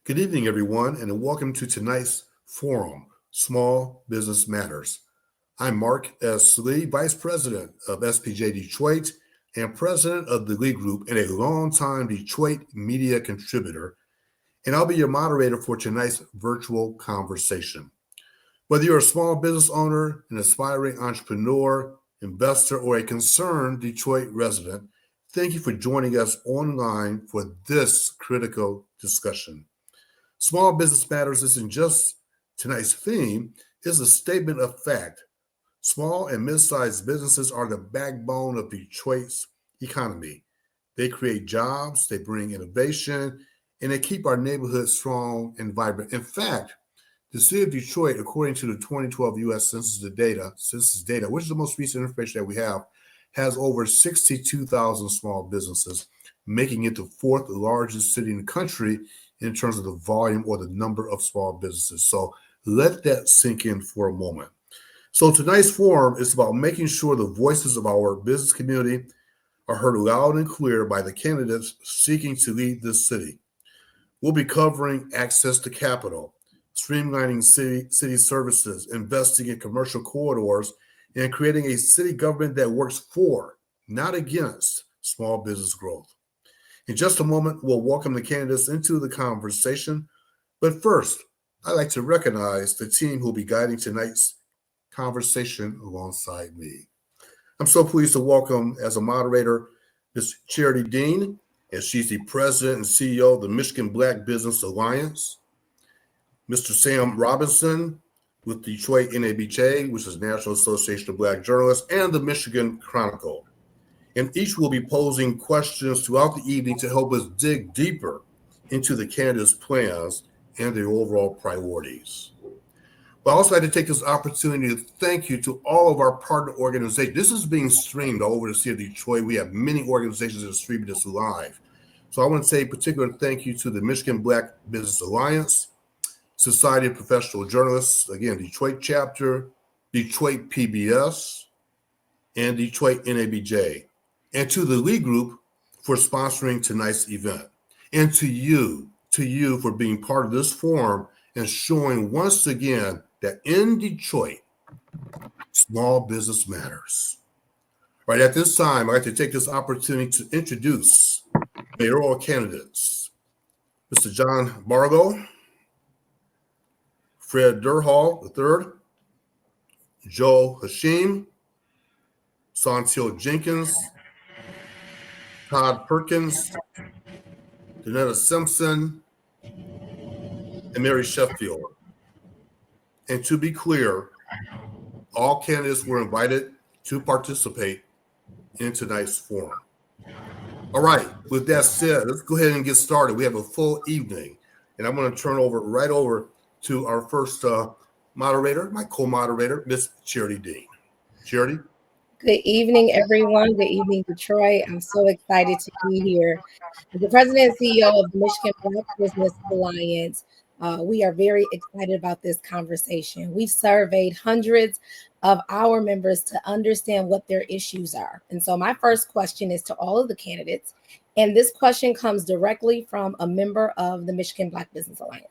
Good evening, everyone, and welcome to tonight's forum, Small Business Matters. I'm Mark S. Lee, Vice President of SPJ Detroit and President of the Lee Group and a longtime Detroit media contributor, and I'll be your moderator for tonight's virtual conversation. Whether you're a small business owner, an aspiring entrepreneur, investor, or a concerned Detroit resident, thank you for joining us online for this critical discussion. Small Business Matters isn't just tonight's theme, it's a statement of fact. Small and mid-sized businesses are the backbone of Detroit's economy. They create jobs, they bring innovation, and they keep our neighborhoods strong and vibrant. In fact, the city of Detroit, according to the 2012 U.S. Census data, which is the most recent information that we have, has over 62,000 small businesses, making it the fourth largest city in the country in terms of the volume or the number of small businesses. So let that sink in for a moment. So tonight's forum is about making sure the voices of our business community are heard loud and clear by the candidates seeking to lead this city. We'll be covering access to capital, streamlining city services, investing in commercial corridors, and creating a city government that works for, not against, small business growth. In just a moment, we'll welcome the candidates into the conversation. But first, I'd like to recognize the team who'll be guiding tonight's conversation alongside me. I'm so pleased to welcome as a moderator Ms. Charity Dean, and she's the president and CEO of the Michigan Black Business Alliance. Mr. Sam Robinson with Detroit NABJ, which is National Association of Black Journalists, and the Michigan Chronicle. And each will be posing questions throughout the evening to help us dig deeper into the candidates' plans and their overall priorities. But I'd also like to take this opportunity to thank you to all of our partner organizations. This is being streamed all over the city of Detroit. We have many organizations that are streaming this live. So I want to say a particular thank you to the Michigan Black Business Alliance, Society of Professional Journalists, again, Detroit chapter, Detroit PBS, and Detroit NABJ. And to the Lee Group for sponsoring tonight's event. And to you for being part of this forum and showing once again that in Detroit, small business matters. Right at this time, I'd like to take this opportunity to introduce mayoral candidates. Mr. John Barlow, Fred Durhal III, Joe Haashiim, Saunteel Jenkins, Todd Perkins, DaNetta Simpson, and Mary Sheffield. And to be clear, all candidates were invited to participate in tonight's forum. All right, with that said, let's go ahead and get started. We have a full evening, and I'm going to turn right over to our first moderator, my co-moderator, Miss Charity Dean. Charity? Good evening, everyone. Good evening, Detroit. I'm so excited to be here. As the president and CEO of the Michigan Black Business Alliance, we are very excited about this conversation. We've surveyed hundreds of our members to understand what their issues are. And so my first question is to all of the candidates, and this question comes directly from a member of the Michigan Black Business Alliance.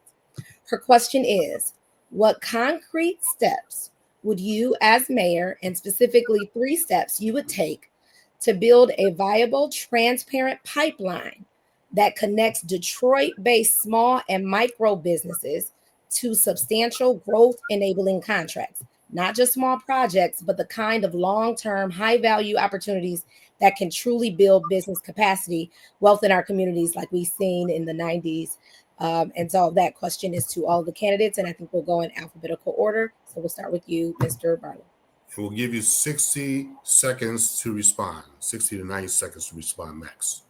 Her question is, what concrete steps would you as mayor, and specifically 3 steps you would take to build a viable, transparent pipeline that connects Detroit-based small and micro businesses to substantial growth-enabling contracts? Not just small projects, but the kind of long-term, high-value opportunities that can truly build business capacity, wealth in our communities like we've seen in the 90s. And so that question is to all the candidates, and I think we'll go in alphabetical order. So we'll start with you, Mr. Barlow. And we'll give you 60 seconds to respond, 60 to 90 seconds to respond max.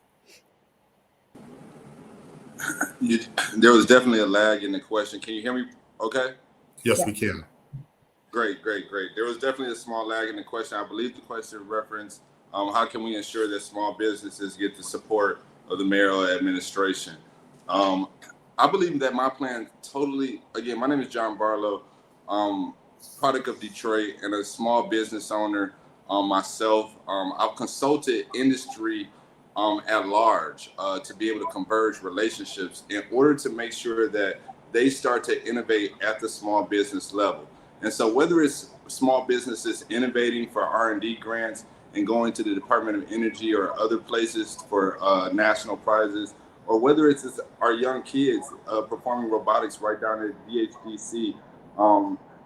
There was definitely a lag in the question. Can you hear me okay? Yes, we can. Great. There was definitely a small lag in the question. I believe the question referenced how can we ensure that small businesses get the support of the mayoral administration. I believe that my plan again, my name is John Barlow, product of Detroit and a small business owner myself. I've consulted industry at large to be able to converge relationships in order to make sure that they start to innovate at the small business level. And so whether it's small businesses innovating for R&D grants and going to the Department of Energy or other places for national prizes, or whether it's just our young kids performing robotics right down at DHDC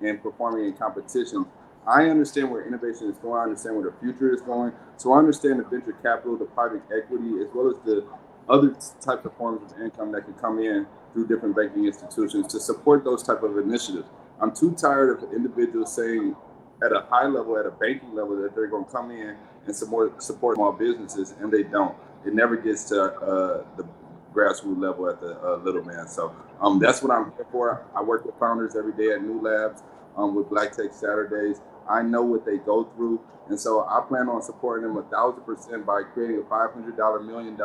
and performing in competitions, I understand where innovation is going. I understand where the future is going. So I understand the venture capital, the private equity, as well as the other types of forms of income that can come in through different banking institutions to support those type of initiatives. I'm too tired of individuals saying at a high level, at a banking level, that they're going to come in and support small businesses, and they don't. It never gets to the grassroots level at the little man. So that's what I'm here for. I work with founders every day at New Labs with Black Tech Saturdays. I know what they go through, and so I plan on supporting them 1,000% by creating a $500 million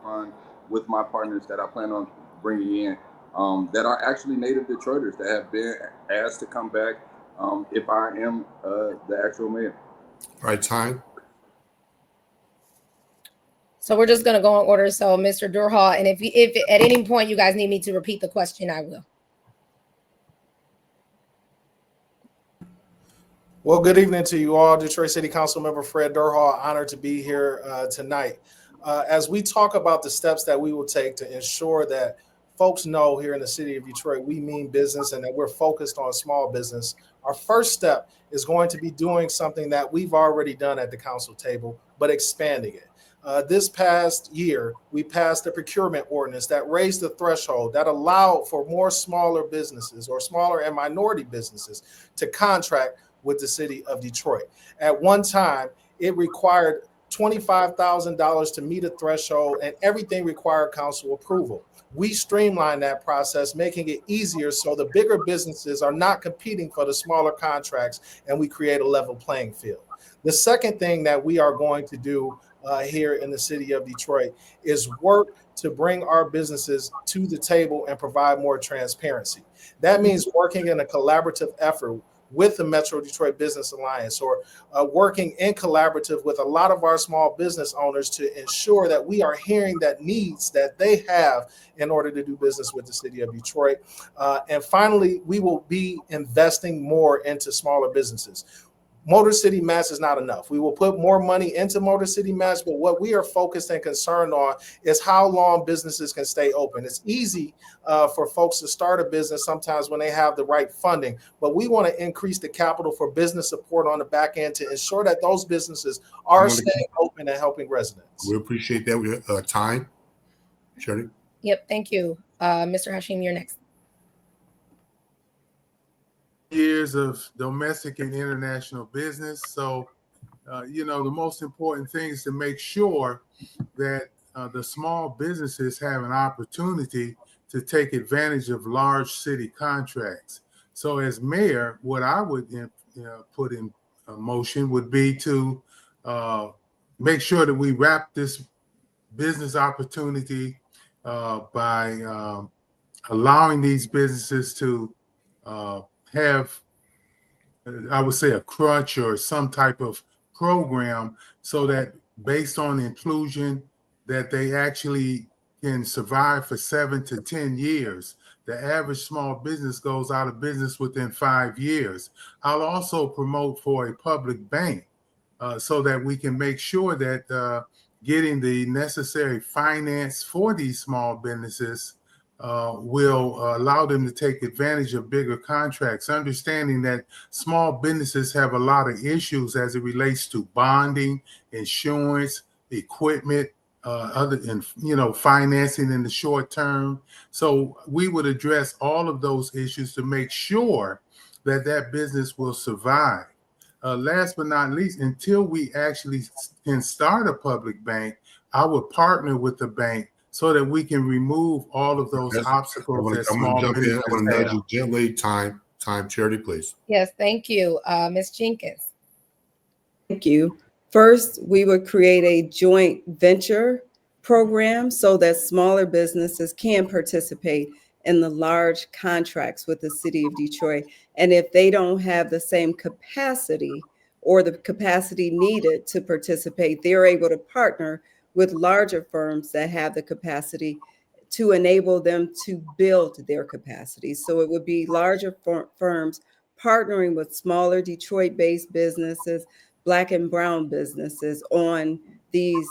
fund with my partners that I plan on bringing in that are actually native Detroiters that have been asked to come back if I am the actual mayor. All right, time. So we're just going to go in order. So Mr. Durhal, and if at any point you guys need me to repeat the question, I will. Well, good evening to you all. Detroit City Council Member Fred Durhal, honored to be here tonight. As we talk about the steps that we will take to ensure that folks know here in the city of Detroit, we mean business and that we're focused on small business, our first step is going to be doing something that we've already done at the council table, but expanding it. This past year, we passed a procurement ordinance that raised the threshold that allowed for more smaller businesses or smaller and minority businesses to contract with the city of Detroit. At one time, it required $25,000 to meet a threshold, and everything required council approval. We streamlined that process, making it easier so the bigger businesses are not competing for the smaller contracts, and we create a level playing field. The second thing that we are going to do here in the city of Detroit is work to bring our businesses to the table and provide more transparency. That means working in a collaborative effort with the Metro Detroit Business Alliance, or working in collaborative with a lot of our small business owners to ensure that we are hearing that needs that they have in order to do business with the city of Detroit. And finally, we will be investing more into smaller businesses. Motor City Match is not enough. We will put more money into Motor City Match, but what we are focused and concerned on is how long businesses can stay open. It's easy for folks to start a business sometimes when they have the right funding, but we want to increase the capital for business support on the back end to ensure that those businesses are staying open and helping residents. We appreciate that. Time. Shirley? Yep, thank you. Mr. Haashiim, you're next. Years of domestic and international business. So, the most important thing is to make sure that the small businesses have an opportunity to take advantage of large city contracts. So as mayor, what I would put in motion would be to make sure that we wrap this business opportunity by allowing these businesses to have, I would say, a crutch or some type of program so that based on inclusion that they actually can survive for 7 to 10 years. The average small business goes out of business within 5 years. I'll also promote for a public bank so that we can make sure that getting the necessary finance for these small businesses will allow them to take advantage of bigger contracts, understanding that small businesses have a lot of issues as it relates to bonding, insurance, equipment, financing in the short term. So we would address all of those issues to make sure that that business will survive. Last but not least, until we actually can start a public bank, I would partner with the bank so that we can remove all of those obstacles that small businesses have. I'm going to nudge you gently. Time, Charity, please. Yes, thank you. Ms. Jenkins. Thank you. First, we would create a joint venture program so that smaller businesses can participate in the large contracts with the city of Detroit. And if they don't have the same capacity or the capacity needed to participate, they're able to partner with larger firms that have the capacity to enable them to build their capacity. So it would be larger firms partnering with smaller Detroit-based businesses, Black and brown businesses on these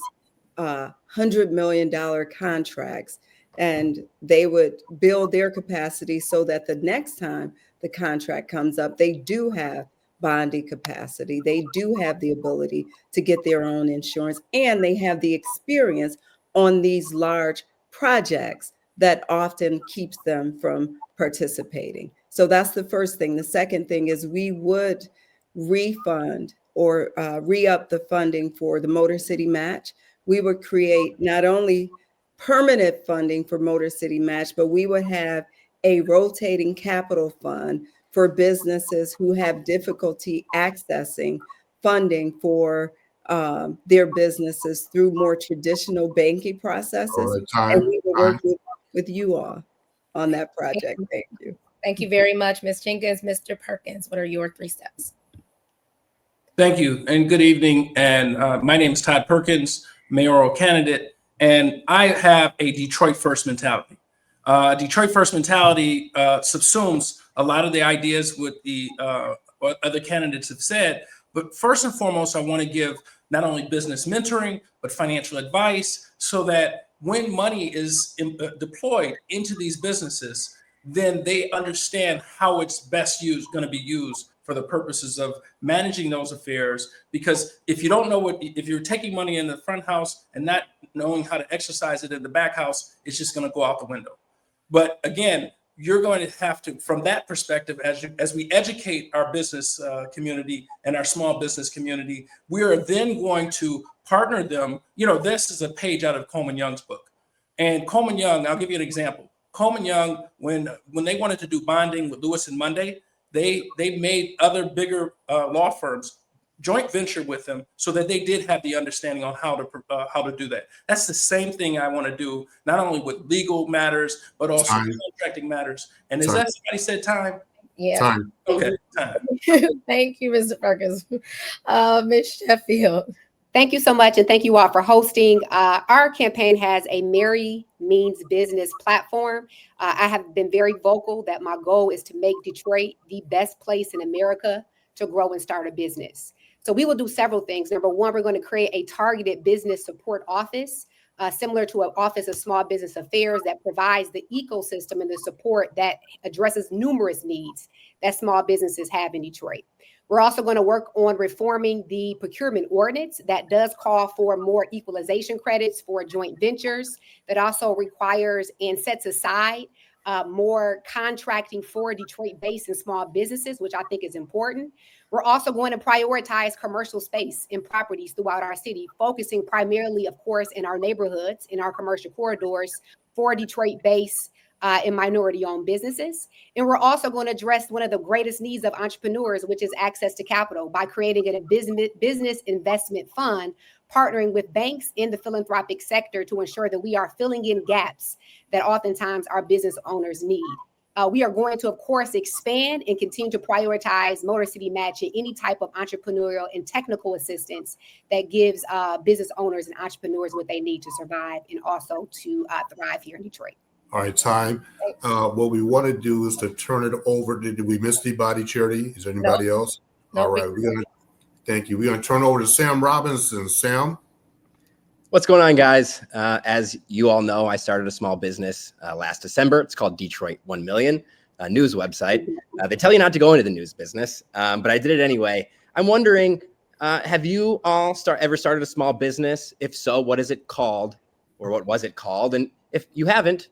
$100 million contracts. And they would build their capacity so that the next time the contract comes up, they do have bonding capacity. They do have the ability to get their own insurance, and they have the experience on these large projects that often keeps them from participating. So that's the first thing. The second thing is we would refund or re-up the funding for the Motor City Match. We would create not only permanent funding for Motor City Match, but we would have a rotating capital fund for businesses who have difficulty accessing funding for their businesses through more traditional banking processes. All right, And time. we will work with you all on that project. Thank you. Thank you very much, Ms. Jenkins. Mr. Perkins, what are your 3 steps? Thank you, and good evening. And my name is Todd Perkins, mayoral candidate, and I have a Detroit first mentality. Detroit first mentality subsumes a lot of the ideas what the what other candidates have said. But first and foremost, I want to give not only business mentoring, but financial advice so that when money is deployed into these businesses, then they understand how it's best going to be used for the purposes of managing those affairs. Because if you don't know if you're taking money in the front house and not knowing how to exercise it in the back house, it's just going to go out the window. But again, you're going to have to, from that perspective, as we educate our business community and our small business community, we are then going to partner them. You know, this is a page out of Coleman Young's book. And Coleman Young, I'll give you an example. Coleman Young, when they wanted to do bonding with Lewis and Monday, they made other bigger law firms joint venture with them so that they did have the understanding on how to do that. That's the same thing I want to do, not only with legal matters, but also contracting matters. And is that somebody said time? Yeah. Time. Okay, time. Thank you, Mr. Perkins. Ms. Sheffield. Thank you so much, and thank you all for hosting. Our campaign has a Merry Means Business platform. I have been very vocal that my goal is to make Detroit the best place in America to grow and start a business. So we will do several things. Number one, we're going to create a targeted business support office, similar to an Office of Small Business Affairs that provides the ecosystem and the support that addresses numerous needs that small businesses have in Detroit. We're also going to work on reforming the procurement ordinance that does call for more equalization credits for joint ventures, that also requires and sets aside more contracting for Detroit-based and small businesses, which I think is important. We're also going to prioritize commercial space and properties throughout our city, focusing primarily, of course, in our neighborhoods, in our commercial corridors for Detroit-based and minority-owned businesses. And we're also going to address one of the greatest needs of entrepreneurs, which is access to capital, by creating a business investment fund, partnering with banks in the philanthropic sector to ensure that we are filling in gaps that oftentimes our business owners need. We are going to, of course, expand and continue to prioritize Motor City Match and any type of entrepreneurial and technical assistance that gives business owners and entrepreneurs what they need to survive and also to thrive here in Detroit. All right, time. What we want to do is to turn it over. Did we miss anybody, Charity? Is there anybody else? No, all right, thank you. We're going to turn over to Sam Robinson. Sam? What's going on, guys? As you all know, I started a small business last December. It's called Detroit 1 Million, a news website. They tell you not to go into the news business, but I did it anyway. I'm wondering, have you all ever started a small business? If so, what is it called, or what was it called? And if you haven't,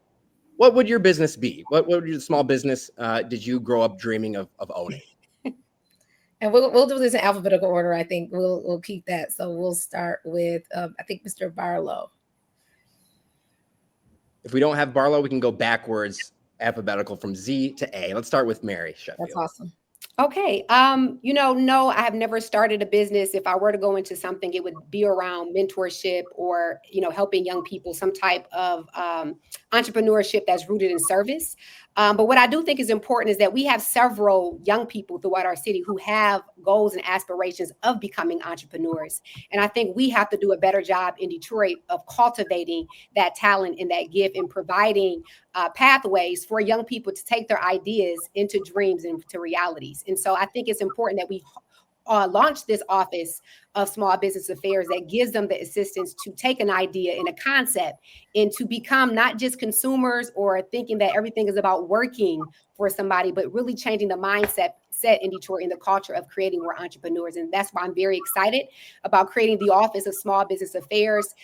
what would your business be? What would your small business did you grow up dreaming of owning? And we'll do this in alphabetical order. I think we'll keep that. So we'll start with I think Mr. Barlow. If we don't have Barlow, we can go backwards, alphabetical from Z to A. Let's start with Mary Sheffield. That's awesome. Okay. No, I have never started a business. If I were to go into something, it would be around mentorship or, helping young people, some type of entrepreneurship that's rooted in service. But what I do think is important is that we have several young people throughout our city who have goals and aspirations of becoming entrepreneurs. And I think we have to do a better job in Detroit of cultivating that talent and that gift and providing pathways for young people to take their ideas into dreams and to realities. And so I think it's important that we launch this office of small business affairs that gives them the assistance to take an idea and a concept and to become not just consumers or thinking that everything is about working for somebody, but really changing the mindset in Detroit and the culture of creating more entrepreneurs. And that's why I'm very excited about creating the Office of Small Business Affairs,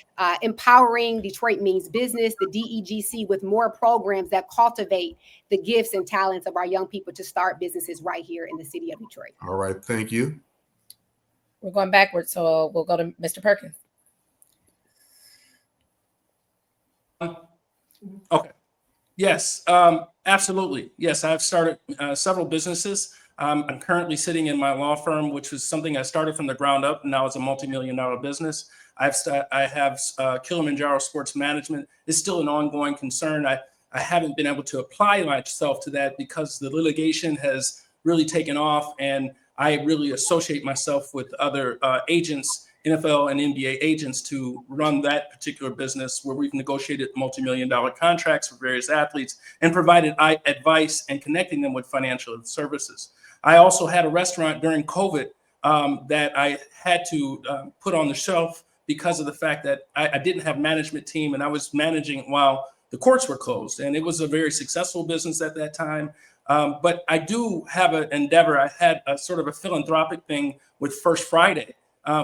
empowering Detroit Means Business, the DEGC, with more programs that cultivate the gifts and talents of our young people to start businesses right here in the city of Detroit. All right. Thank you. We're going backwards, so we'll go to Mr. Perkins. Okay. Yes, absolutely. Yes, I've started several businesses. I'm currently sitting in my law firm, which was something I started from the ground up. And now it's a multi-million-dollar business. I have Kilimanjaro Sports Management. It's still an ongoing concern. I haven't been able to apply myself to that because the litigation has really taken off, and I really associate myself with other agents, NFL and NBA agents, to run that particular business where we've negotiated multi-million-dollar contracts for various athletes and provided advice and connecting them with financial services. I also had a restaurant during COVID that I had to put on the shelf because of the fact that I didn't have management team, and I was managing while the courts were closed. And it was a very successful business at that time. But I do have an endeavor. I had a sort of a philanthropic thing with First Friday.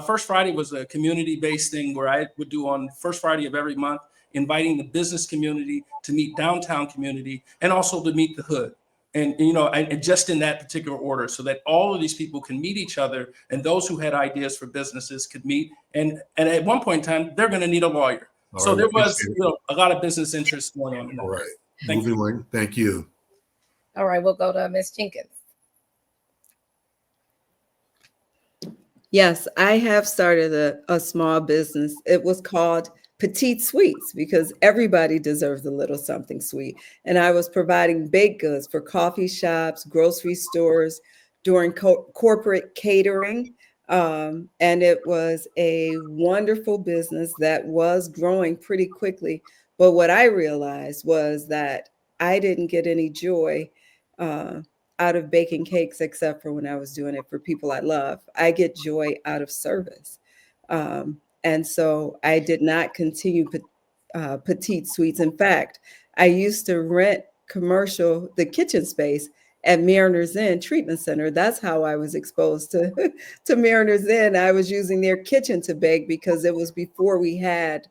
First Friday was a community-based thing where I would do on First Friday of every month, inviting the business community to meet downtown community and also to meet the hood. And, and just in that particular order, so that all of these people can meet each other, and those who had ideas for businesses could meet. And at one point in time, they're going to need a lawyer. All so right, there was a lot of business interest going on. All right. Thank Moving on. Thank you. All right, we'll go to Ms. Jenkins. Yes, I have started a small business. It was called Petite Sweets because everybody deserves a little something sweet. And I was providing baked goods for coffee shops, grocery stores, during corporate catering. And it was a wonderful business that was growing pretty quickly. But what I realized was that I didn't get any joy out of baking cakes, except for when I was doing it for people I love. I get joy out of service. And so I did not continue Petite Sweets. In fact, I used to rent the kitchen space at Mariners Inn Treatment Center. That's how I was exposed to Mariners Inn. I was using their kitchen to bake because it was before we had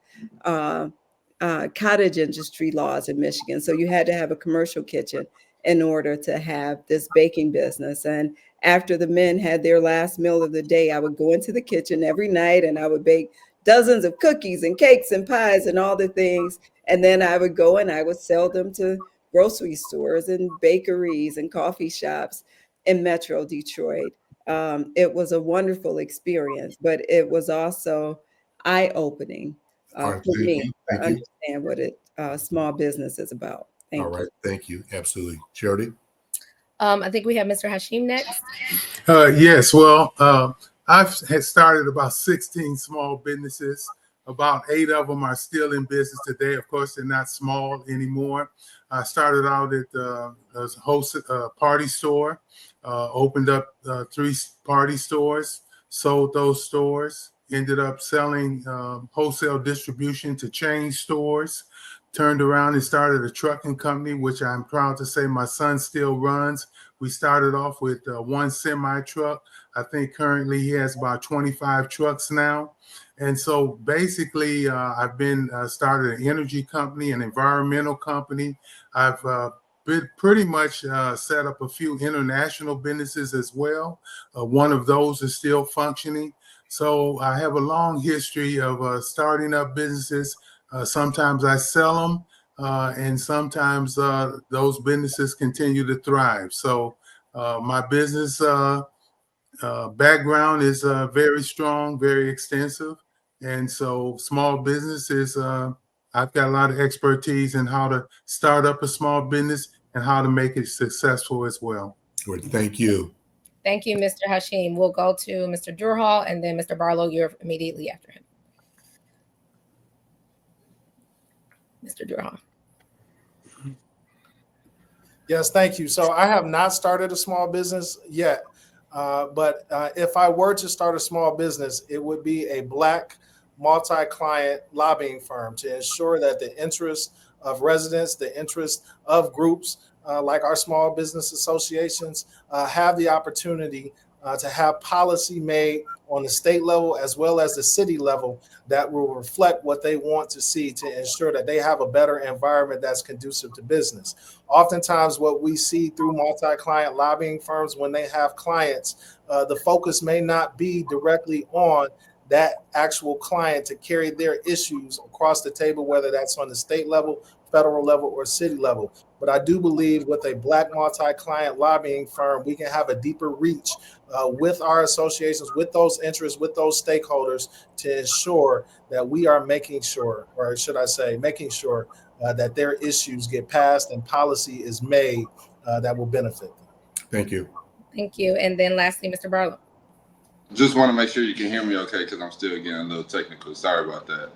cottage industry laws in Michigan. So you had to have a commercial kitchen in order to have this baking business. And after the men had their last meal of the day, I would go into the kitchen every night and I would bake dozens of cookies and cakes and pies and all the things. And then I would go and I would sell them to grocery stores and bakeries and coffee shops in Metro Detroit. It was a wonderful experience, but it was also eye-opening for me to understand what small business is about. All right. Thank you. Absolutely. Charity? I think we have Mr. Haashiim next. Yes. Well, I've started about 16 small businesses. About 8 of them are still in business today. Of course, they're not small anymore. I started out as a host party store, opened up 3 party stores, sold those stores, ended up selling wholesale distribution to chain stores. Turned around and started a trucking company, which I'm proud to say my son still runs. We started off with 1 semi truck. I think currently he has about 25 trucks now. And so basically I've been started an energy company, an environmental company. I've been pretty much set up a few international businesses as well. One of those is still functioning. So I have a long history of starting up businesses. Sometimes I sell them, and sometimes those businesses continue to thrive. So My business background is very strong, very extensive. And so small businesses, I've got a lot of expertise in how to start up a small business and how to make it successful as well. Good. Thank you. Thank you, Mr. Haashiim. We'll go to Mr. Durhal and then Mr. Barlow, you're immediately after him. Mr. Durhal. Yes, thank you. So I have not started a small business yet, but if I were to start a small business, it would be a Black multi-client lobbying firm to ensure that the interests of residents, the interests of groups like our small business associations have the opportunity to have policy made on the state level as well as the city level that will reflect what they want to see to ensure that they have a better environment that's conducive to business. Oftentimes what we see through multi-client lobbying firms when they have clients, the focus may not be directly on that actual client to carry their issues across the table, whether that's on the state level, federal level, or city level. But I do believe with a Black multi-client lobbying firm, we can have a deeper reach with our associations, with those interests, with those stakeholders to ensure that we are making sure, or should I say, making sure that their issues get passed and policy is made that will benefit them. Thank you. Thank you. And then lastly, Mr. Barlow. Just want to make sure you can hear me okay, because I'm still getting a little technical. Sorry about that.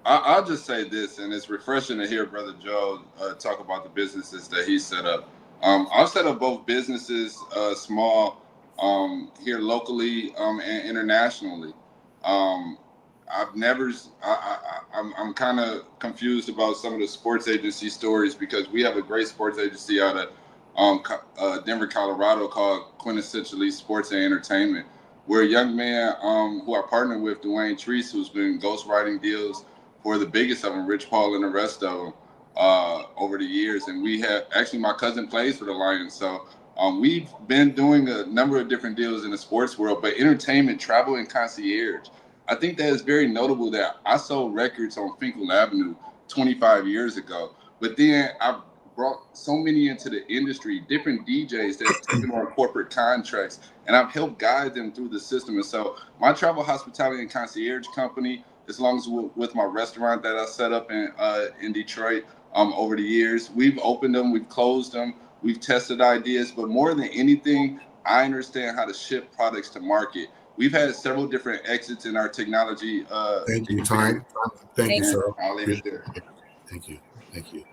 I'll just say this, and it's refreshing to hear Brother Joe talk about the businesses that he set up. I've set up both businesses, small, here locally and internationally. I'm kind of confused about some of the sports agency stories, because we have a great sports agency out of Denver, Colorado, called Quintessentially Sports and Entertainment. We're a young man who I partnered with, Dwayne Treese, who's been ghostwriting deals for the biggest of them, Rich Paul and the rest of them, over the years. And we have, actually, my cousin plays for the Lions. So we've been doing a number of different deals in the sports world, but entertainment, travel, and concierge. I think that is very notable that I sold records on Finkel Avenue 25 years ago. But then I brought so many into the industry, different DJs that have taken on corporate contracts, and I've helped guide them through the system. And so my travel, hospitality, and concierge company, as long as with my restaurant that I set up in Detroit over the years, we've opened them, we've closed them, we've tested ideas, but more than anything, I understand how to ship products to market. We've had several different exits in our technology. Thank you, Time. Thank you, sir. I'll leave it there. Thank you. Thank you.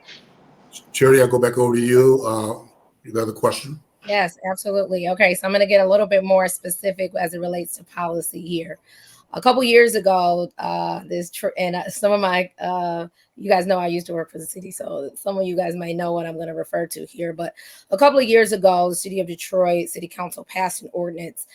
Charity, I'll go back over to you. You got a question? Yes, absolutely. Okay, so I'm going to get a little bit more specific as it relates to policy here. A couple years ago, some of my, you guys know I used to work for the city, so some of you guys might know what I'm going to refer to here. But a couple of years ago, the city of Detroit City Council passed an ordinance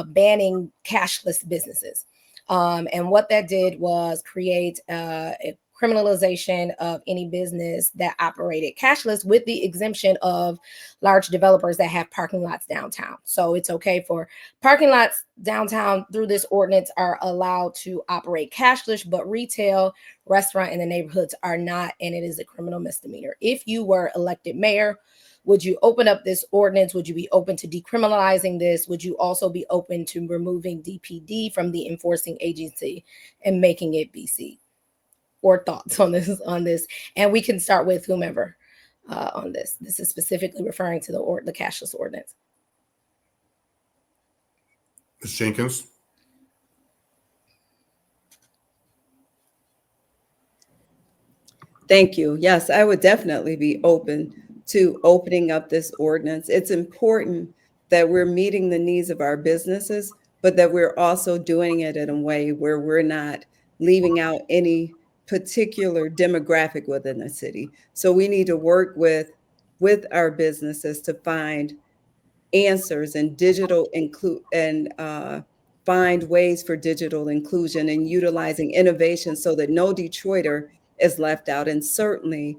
banning cashless businesses. And what that did was create a criminalization of any business that operated cashless, with the exemption of large developers that have parking lots downtown. So it's okay for parking lots downtown through this ordinance are allowed to operate cashless, but retail, restaurant in the neighborhoods are not, and it is a criminal misdemeanor. If you were elected mayor, would you open up this ordinance? Would you be open to decriminalizing this? Would you also be open to removing DPD from the enforcing agency and making it BC? Or thoughts on this? And we can start with whomever on this. This is specifically referring to the cashless ordinance. Ms. Jenkins? Thank you. Yes, I would definitely be open to opening up this ordinance. It's important that we're meeting the needs of our businesses, but that we're also doing it in a way where we're not leaving out any particular demographic within the city. So we need to work with our businesses to find answers and find ways for digital inclusion and utilizing innovation so that no Detroiter is left out. And certainly,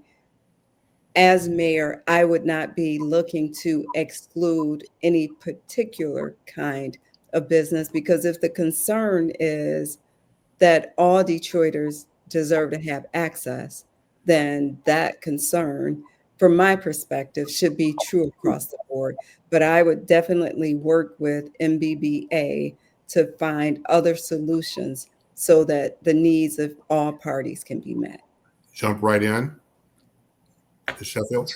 as mayor, I would not be looking to exclude any particular kind of business, because if the concern is that all Detroiters deserve to have access, then that concern from my perspective, should be true across the board. But I would definitely work with MBBA to find other solutions so that the needs of all parties can be met. Jump right in. Ms. Sheffield.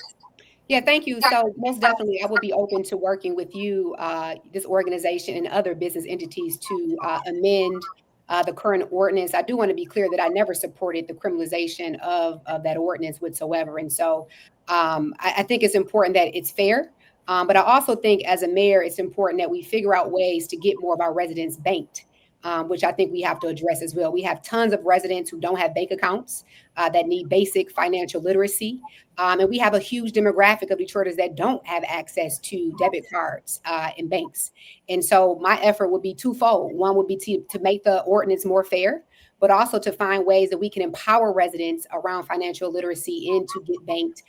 Yeah, thank you. So most definitely, I would be open to working with you, this organization and other business entities to amend the current ordinance. I do want to be clear that I never supported the criminalization of that ordinance whatsoever. And so I think it's important that it's fair. But I also think as a mayor, it's important that we figure out ways to get more of our residents banked. Which I think we have to address as well. We have tons of residents who don't have bank accounts that need basic financial literacy. And we have a huge demographic of Detroiters that don't have access to debit cards and banks. And so my effort would be twofold. One would be to make the ordinance more fair, but also to find ways that we can empower residents around financial literacy and to get banked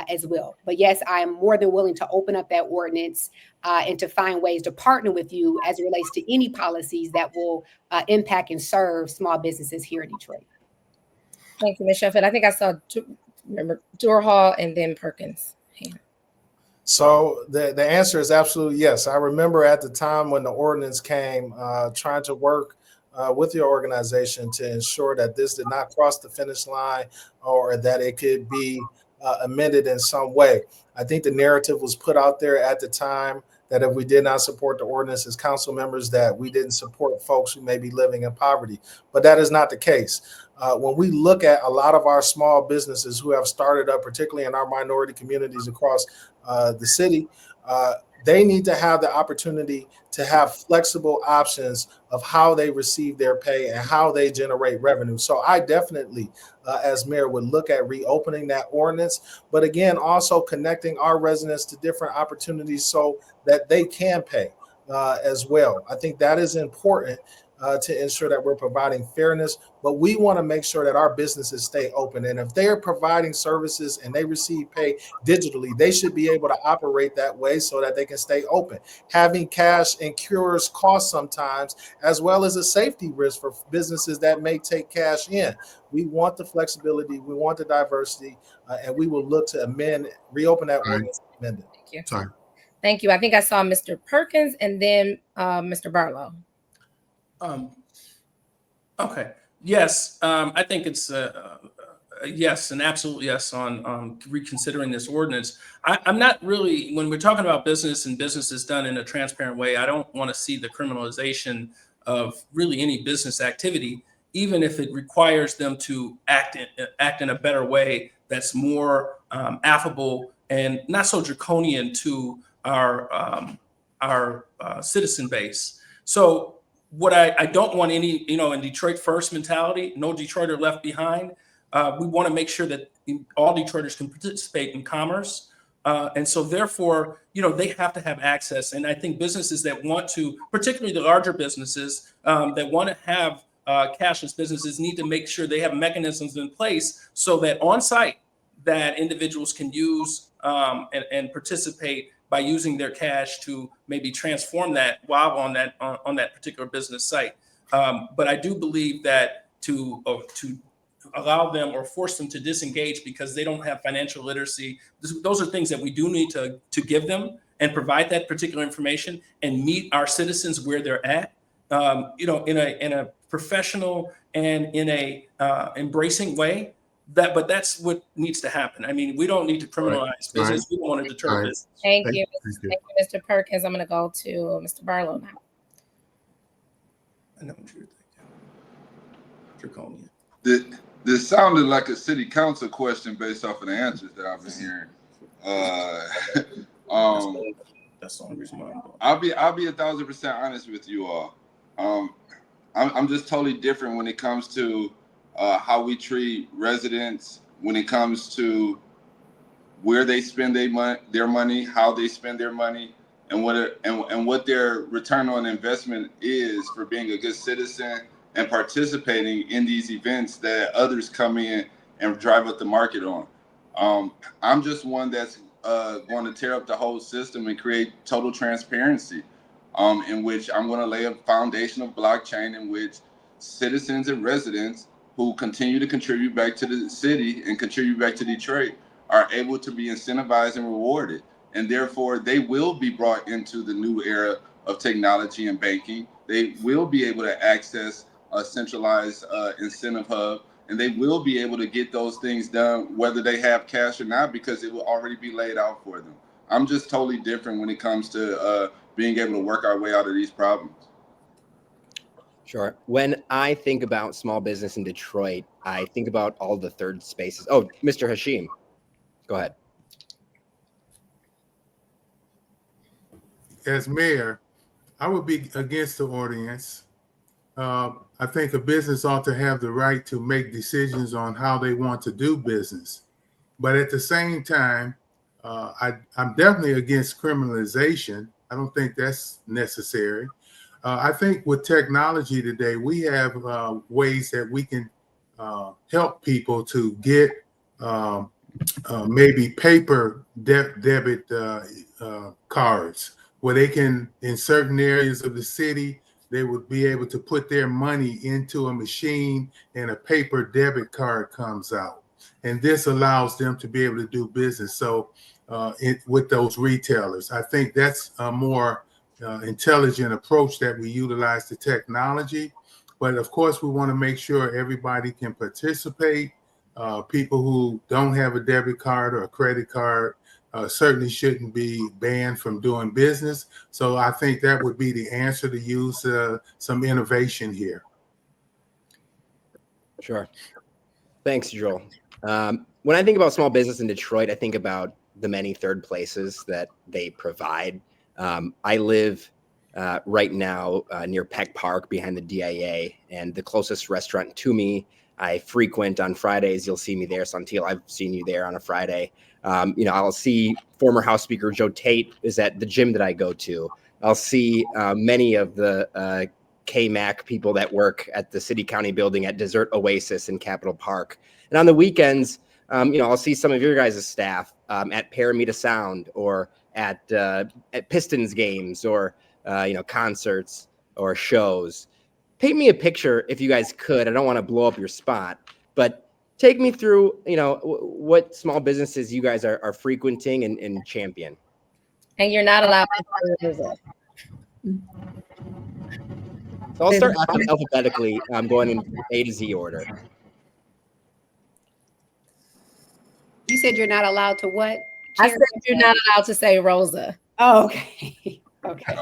as well. But yes, I am more than willing to open up that ordinance and to find ways to partner with you as it relates to any policies that will impact and serve small businesses here in Detroit. Thank you, Ms. Sheffield. I think I saw, remember, Durhal and then Perkins. So the answer is absolutely yes. I remember at the time when the ordinance came, trying to work with your organization to ensure that this did not cross the finish line or that it could be amended in some way. I think the narrative was put out there at the time that if we did not support the ordinance as council members, that we didn't support folks who may be living in poverty. But that is not the case. When we look at a lot of our small businesses who have started up, particularly in our minority communities across the city, they need to have the opportunity to have flexible options of how they receive their pay and how they generate revenue. So I definitely, as mayor, would look at reopening that ordinance, but again, also connecting our residents to different opportunities so that they can pay as well. I think that is important to ensure that we're providing fairness, but we want to make sure that our businesses stay open. And if they're providing services and they receive pay digitally, they should be able to operate that way so that they can stay open. Having cash incurs costs sometimes, as well as a safety risk for businesses that may take cash in. We want the flexibility, we want the diversity, and we will look to reopen that ordinance and amend it. Thank you. Time. Thank you. I think I saw Mr. Perkins and then Mr. Barlow. Okay. Yes, I think it's yes, an absolute yes on reconsidering this ordinance. I'm not really, when we're talking about business and business is done in a transparent way, I don't want to see the criminalization of really any business activity, even if it requires them to act in a better way that's more affable and not so draconian to our citizen base. So what I don't want any, in Detroit first mentality, no Detroiter left behind. We want to make sure that all Detroiters can participate in commerce. And so therefore, they have to have access. And I think businesses that want to, particularly the larger businesses that want to have cashless businesses, need to make sure they have mechanisms in place so that on site that individuals can use and participate by using their cash to maybe transform that while on that particular business site. But I do believe that to allow them or force them to disengage because they don't have financial literacy, those are things that we do need to give them and provide that particular information and meet our citizens where they're at, in a professional and in a embracing way. But that's what needs to happen. I mean, we don't need to criminalize business. We don't want to deter business. Thank you, Mr. Perkins. I'm going to go to Mr. Barlow now. I know what you're thinking. Draconian. This sounded like a city council question based off of the answers that I've been hearing. That's the only reason why I'll be 1,000% honest with you all. I'm just totally different when it comes to how we treat residents, when it comes to where they spend their money, how they spend their money, and what their return on investment is for being a good citizen and participating in these events that others come in and drive up the market on. I'm just one that's going to tear up the whole system and create total transparency, in which I'm going to lay a foundation of blockchain in which citizens and residents who continue to contribute back to the city and contribute back to Detroit are able to be incentivized and rewarded. And therefore, they will be brought into the new era of technology and banking. They will be able to access a centralized incentive hub, and they will be able to get those things done, whether they have cash or not, because it will already be laid out for them. I'm just totally different when it comes to being able to work our way out of these problems. Sure. When I think about small business in Detroit, I think about all the third spaces. Oh, Mr. Haashiim, go ahead. As mayor, I would be against the ordinance. I think a business ought to have the right to make decisions on how they want to do business. But at the same time, I'm definitely against criminalization. I don't think that's necessary. I think with technology today, we have ways that we can help people to get maybe paper debit cards, where they can, in certain areas of the city, they would be able to put their money into a machine and a paper debit card comes out. And this allows them to be able to do business. So with those retailers, I think that's a more intelligent approach that we utilize the technology. But of course, we want to make sure everybody can participate. People who don't have a debit card or a credit card certainly shouldn't be banned from doing business. So I think that would be the answer, to use some innovation here. Sure. Thanks, Joel. When I think about small business in Detroit, I think about the many third places that they provide. I live right now near Peck Park behind the DIA, and the closest restaurant to me I frequent on Fridays. You'll see me there. Saunteel, I've seen you there on a Friday. I'll see former House Speaker Joe Tate is at the gym that I go to. I'll see many of the KMAC people that work at the City County building at Desert Oasis in Capitol Park. And on the weekends, I'll see some of your guys' staff at Paramita Sound, or at Pistons games, or concerts or shows. Paint me a picture, if you guys could. I don't want to blow up your spot, but take me through, what small businesses you guys are frequenting and champion. And you're not allowed to say So I'll start alphabetically. I'm going in A to Z order. You said you're not allowed to what? I said you're not allowed to say Rosa. Oh, okay. Okay.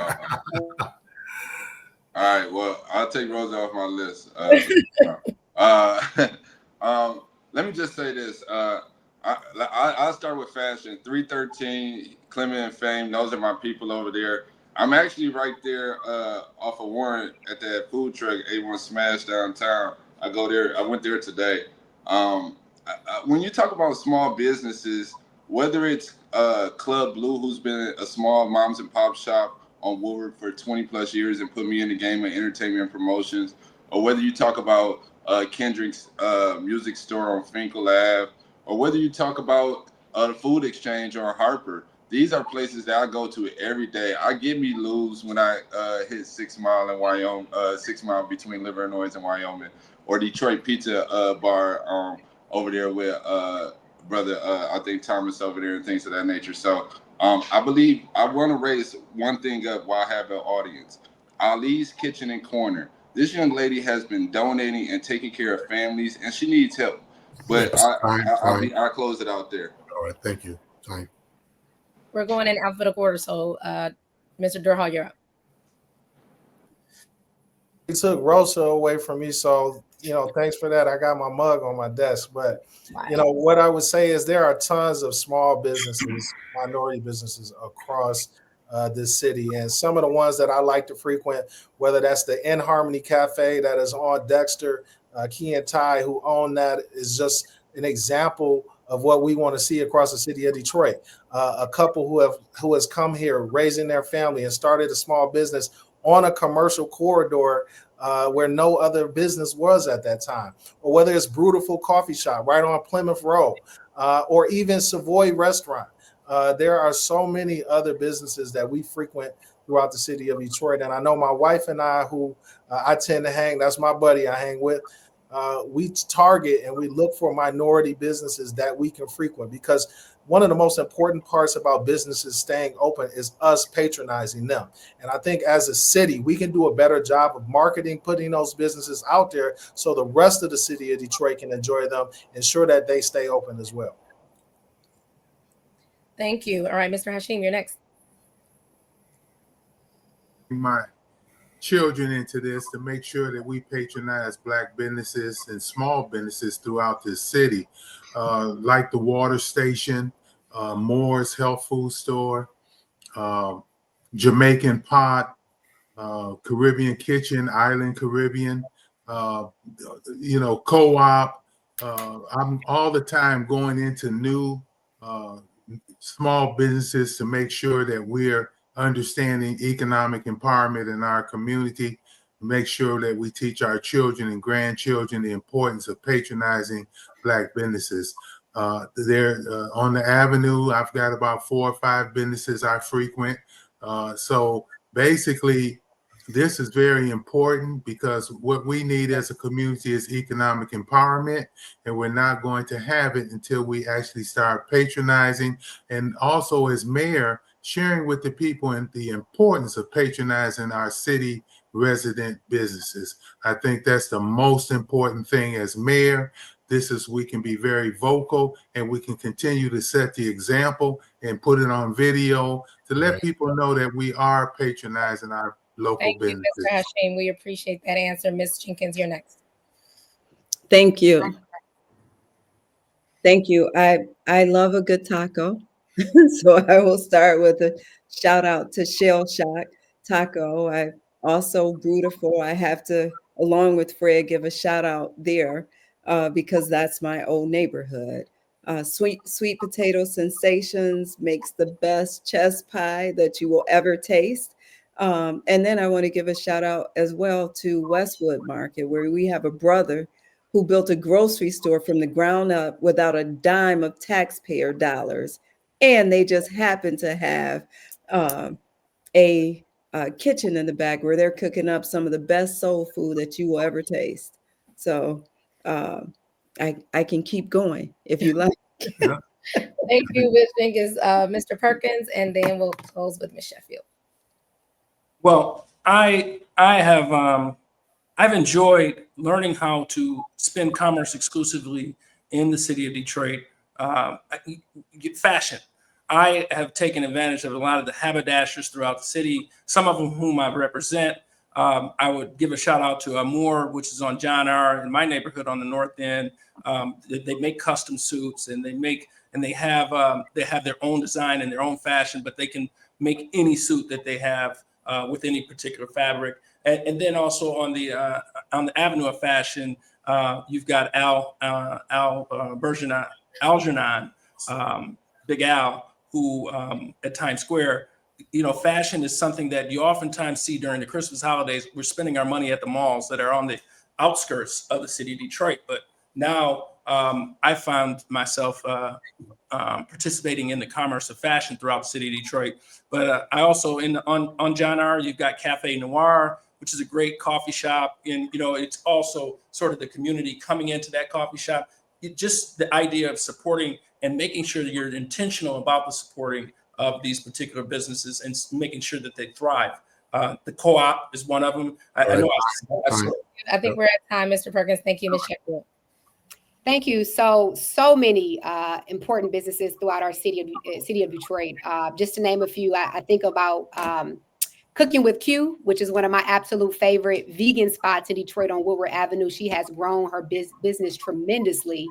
All right, well, I'll take Rosa off my list. Let me just say this. I'll start with fashion. 313, Clement and Fame, those are my people over there. I'm actually right there off of Warren at that food truck, A1 Smash downtown. I went there today. When you talk about small businesses, whether it's Club Blue, who's been a small moms and pop shop on Woodward for 20 plus years and put me in the game of entertainment and promotions, or whether you talk about Kendrick's music store on Finkel Ave, or whether you talk about the Food Exchange on Harper. These are places that I go to every day. I get me lose when I hit 6 Mile in Wyoming, 6 Mile between Livernois and Wyoming, or Detroit Pizza Bar over there with brother, I think Thomas over there, and things of that nature. So I believe I want to raise one thing up while I have an audience. Ali's Kitchen and Corner. This young lady has been donating and taking care of families, and she needs help. But I'll close it out there. All right, thank you. Fine. We're going in alphabetical order, so Mr. Durhal, you're up. He took Rosa away from me, so thanks for that. I got my mug on my desk, but what I would say is there are tons of small businesses, minority businesses across this city, and some of the ones that I like to frequent, whether that's the In Harmony Cafe that is on Dexter, Key and Ty, who own that, is just an example of what we want to see across the city of Detroit. A couple who has come here raising their family and started a small business on a commercial corridor where no other business was at that time, or whether it's Brutal Coffee Shop right on Plymouth Road, or even Savoy Restaurant. There are so many other businesses that we frequent throughout the city of Detroit. And I know my wife and I, who I tend to hang, that's my buddy I hang with, we target and we look for minority businesses that we can frequent, because one of the most important parts about businesses staying open is us patronizing them. And I think as a city, we can do a better job of marketing, putting those businesses out there so the rest of the city of Detroit can enjoy them, ensure that they stay open as well. Thank you. All right, Mr. Haashiim, you're next. My children into this to make sure that we patronize Black businesses and small businesses throughout this city, like the water station, Moore's Health Food Store, Jamaican Pot, Caribbean Kitchen, Island Caribbean, Co-op. I'm all the time going into new small businesses to make sure that we're understanding economic empowerment in our community, make sure that we teach our children and grandchildren the importance of patronizing Black businesses. There on the avenue, I've got about 4 or 5 businesses I frequent. So basically, this is very important, because what we need as a community is economic empowerment, and we're not going to have it until we actually start patronizing, and also as mayor, sharing with the people and the importance of patronizing our city resident businesses. I think that's the most important thing as mayor. We can be very vocal, and we can continue to set the example and put it on video to let people know that we are patronizing our local businesses. Thank you, Mr. Haashiim. We appreciate that answer. Ms. Jenkins, you're next. Thank you. Thank you. I love a good taco. So I will start with a shout out to Shell Shock Taco. I also Beautiful. I have to, along with Fred, give a shout out there because that's my old neighborhood. Sweet Potato Sensations makes the best chest pie that you will ever taste. And then I want to give a shout out as well to Westwood Market, where we have a brother who built a grocery store from the ground up without a dime of taxpayer dollars. And they just happen to have a kitchen in the back where they're cooking up some of the best soul food that you will ever taste. So I can keep going if you like. Thank you, Ms. Jenkins. Mr. Perkins, and then we'll close with Ms. Sheffield. Well, I've enjoyed learning how to spin commerce exclusively in the city of Detroit. Fashion. I have taken advantage of a lot of the haberdashers throughout the city, some of them whom I represent. I would give a shout out to Moore, which is on John R. in my neighborhood on the north end. They make custom suits, and they have their own design and their own fashion, but they can make any suit that they have with any particular fabric. And then also on the avenue of fashion, you've got Algernon, Big Al, who at Times Square, fashion is something that you oftentimes see during the Christmas holidays. We're spending our money at the malls that are on the outskirts of the city of Detroit. But now I found myself participating in the commerce of fashion throughout the city of Detroit. But I also on John R. you've got Cafe Noir, which is a great coffee shop, and it's also sort of the community coming into that coffee shop. Just the idea of supporting and making sure that you're intentional about the supporting of these particular businesses and making sure that they thrive. The co-op is one of them. I think we're at time, Mr. Perkins. Thank you, Ms. Sheffield. Thank you. So many important businesses throughout our city of Detroit. Just to name a few, I think about Cooking with Q, which is one of my absolute favorite vegan spots in Detroit on Woodward Avenue. She has grown her business tremendously.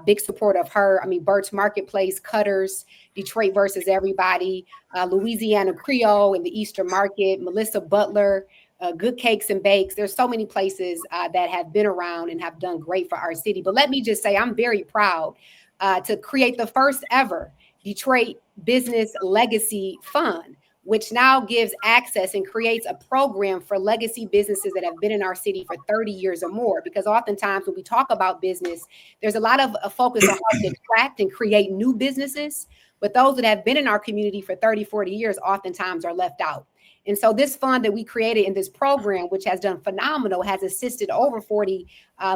Big support of her. Burt's Marketplace, Cutters, Detroit versus Everybody, Louisiana Creole in the Eastern Market, Melissa Butler, Good Cakes and Bakes. There's so many places that have been around and have done great for our city. But let me just say, I'm very proud to create the first ever Detroit Business Legacy Fund, which now gives access and creates a program for legacy businesses that have been in our city for 30 years or more. Because oftentimes when we talk about business, there's a lot of a focus on how to attract and create new businesses. But those that have been in our community for 30, 40 years oftentimes are left out. And so this fund that we created in this program, which has done phenomenal, has assisted over 40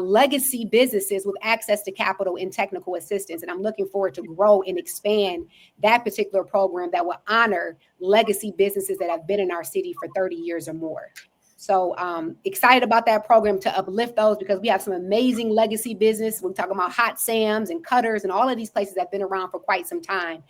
legacy businesses with access to capital and technical assistance. And I'm looking forward to grow and expand that particular program that will honor legacy businesses that have been in our city for 30 years or more. So excited about that program to uplift those, because we have some amazing legacy business. We're talking about Hot Sam's and Cutters and all of these places that have been around for quite some time.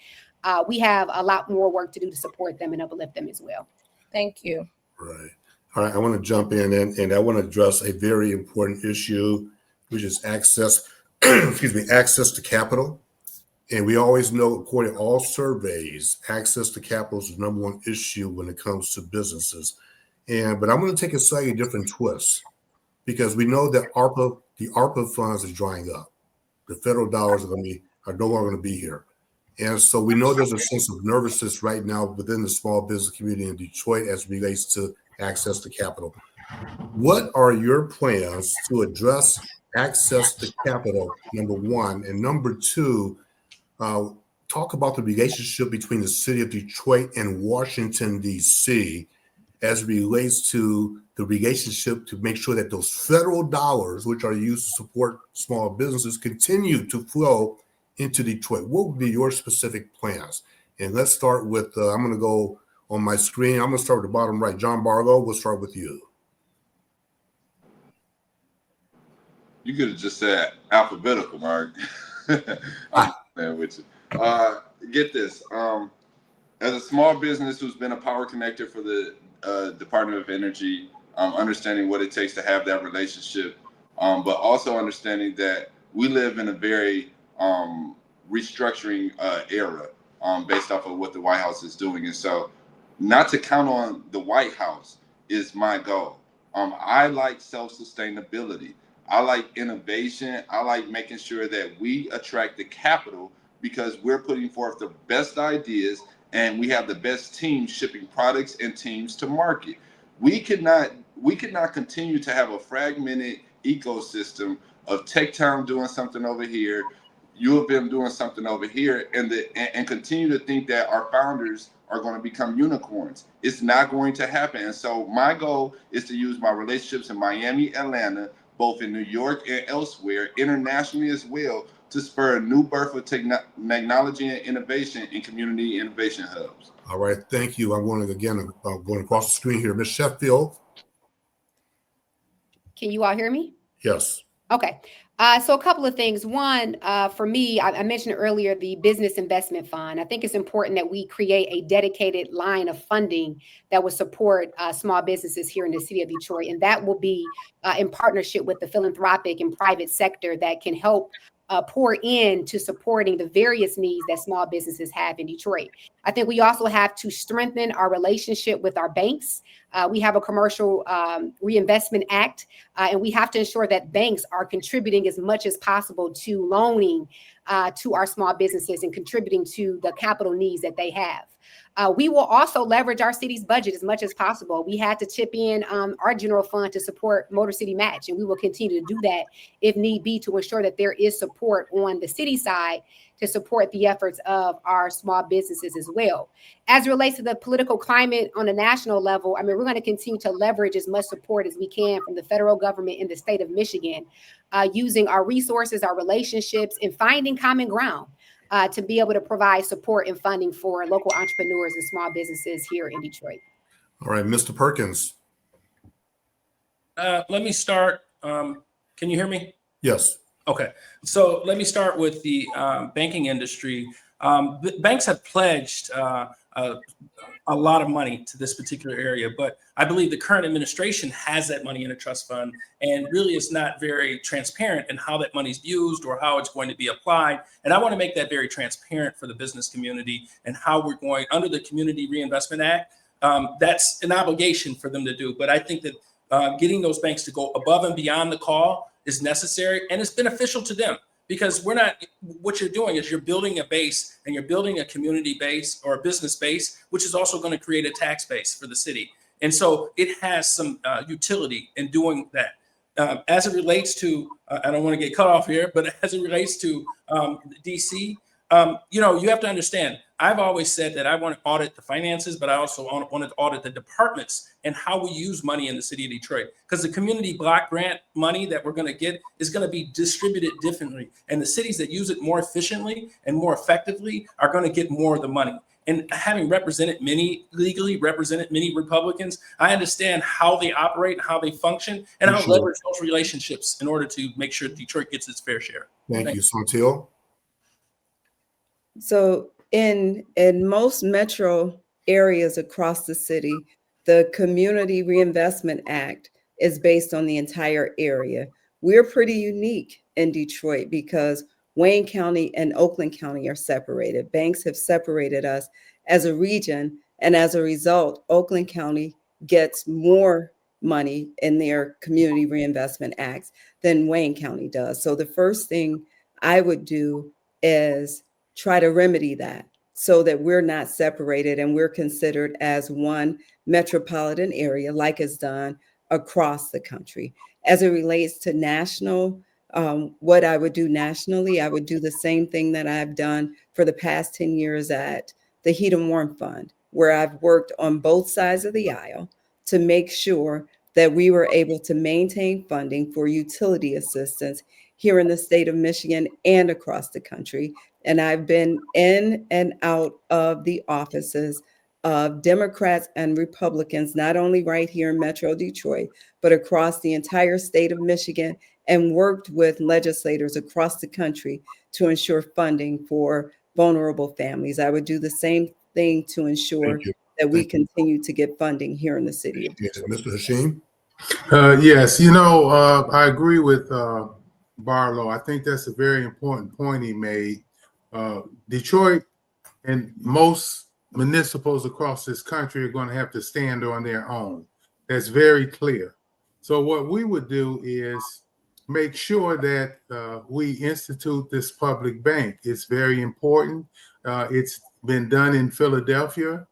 We have a lot more work to do to support them and uplift them as well. Thank you. Right. All right. I want to jump in and I want to address a very important issue, which is access, access to capital. And we always know, according to all surveys, access to capital is the number one issue when it comes to businesses. But I'm going to take a slightly different twist, because we know that the ARPA funds are drying up. The federal dollars are no longer going to be here. And so we know there's a sense of nervousness right now within the small business community in Detroit as it relates to access to capital. What are your plans to address access to capital, number one? And number two, talk about the relationship between the city of Detroit and Washington, D.C. as it relates to the relationship to make sure that those federal dollars, which are used to support small businesses, continue to flow into Detroit. What would be your specific plans? And let's start with, I'm going to go on my screen. I'm going to start with the bottom right. John Barlow, we'll start with you. You could have just said alphabetical, Mark. I'm playing with you. Get this. As a small business who's been a power connector for the Department of Energy, understanding what it takes to have that relationship, but also understanding that we live in a very restructuring era based off of what the White House is doing. And so not to count on the White House is my goal. I like self-sustainability. I like innovation. I like making sure that we attract the capital, because we're putting forth the best ideas and we have the best teams shipping products and teams to market. We could not continue to have a fragmented ecosystem of TechTown doing something over here, U of M doing something over here, and continue to think that our founders are going to become unicorns. It's not going to happen. And so my goal is to use my relationships in Miami, Atlanta, both in New York and elsewhere, internationally as well, to spur a new birth of technology and innovation in community innovation hubs. All right, thank you. I'm going across the screen here. Ms. Sheffield. Can you all hear me? Yes. Okay. So a couple of things. One, for me, I mentioned earlier the business investment fund. I think it's important that we create a dedicated line of funding that will support small businesses here in the city of Detroit. And that will be in partnership with the philanthropic and private sector that can help pour into supporting the various needs that small businesses have in Detroit. I think we also have to strengthen our relationship with our banks. We have a commercial reinvestment act, and we have to ensure that banks are contributing as much as possible to loaning to our small businesses and contributing to the capital needs that they have. We will also leverage our city's budget as much as possible. We had to chip in our general fund to support Motor City Match, and we will continue to do that if need be to ensure that there is support on the city side to support the efforts of our small businesses as well. As it relates to the political climate on a national level, I mean, we're going to continue to leverage as much support as we can from the federal government in the state of Michigan, using our resources, our relationships, and finding common ground to be able to provide support and funding for local entrepreneurs and small businesses here in Detroit. All right, Mr. Perkins. Let me start. Can you hear me? Yes. Okay. So let me start with the banking industry. Banks have pledged a lot of money to this particular area, but I believe the current administration has that money in a trust fund and really is not very transparent in how that money is used or how it's going to be applied. And I want to make that very transparent for the business community and how we're going under the Community Reinvestment Act. That's an obligation for them to do. But I think that getting those banks to go above and beyond the call is necessary and it's beneficial to them. Because what you're doing is you're building a base and you're building a community base or a business base, which is also going to create a tax base for the city. And so it has some utility in doing that. As it relates to, I don't want to get cut off here, but as it relates to DC, You have to understand, I've always said that I want to audit the finances, but I also want to audit the departments and how we use money in the city of Detroit. Because the community block grant money that we're going to get is going to be distributed differently. And the cities that use it more efficiently and more effectively are going to get more of the money. And having legally represented many Republicans, I understand how they operate, how they function, and how to leverage those relationships in order to make sure Detroit gets its fair share. Thank you, Saunteel. So in most metro areas across the city, the Community Reinvestment Act is based on the entire area. We're pretty unique in Detroit because Wayne County and Oakland County are separated. Banks have separated us as a region, and as a result, Oakland County gets more money in their Community Reinvestment Acts than Wayne County does. So the first thing I would do is try to remedy that so that we're not separated and we're considered as one metropolitan area like it's done across the country. As it relates to national, what I would do nationally, I would do the same thing that I've done for the past 10 years at the Heat and Warm Fund, where I've worked on both sides of the aisle to make sure that we were able to maintain funding for utility assistance here in the state of Michigan and across the country. And I've been in and out of the offices of Democrats and Republicans, not only right here in Metro Detroit, but across the entire state of Michigan, and worked with legislators across the country to ensure funding for vulnerable families. I would do the same thing to ensure that we continue to get funding here in the city of Detroit. Mr. Haashiim? Yes, I agree with Barlow. I think that's a very important point he made. Detroit and most municipals across this country are going to have to stand on their own. That's very clear. So what we would do is make sure that we institute this public bank. It's very important. It's been done in Philadelphia.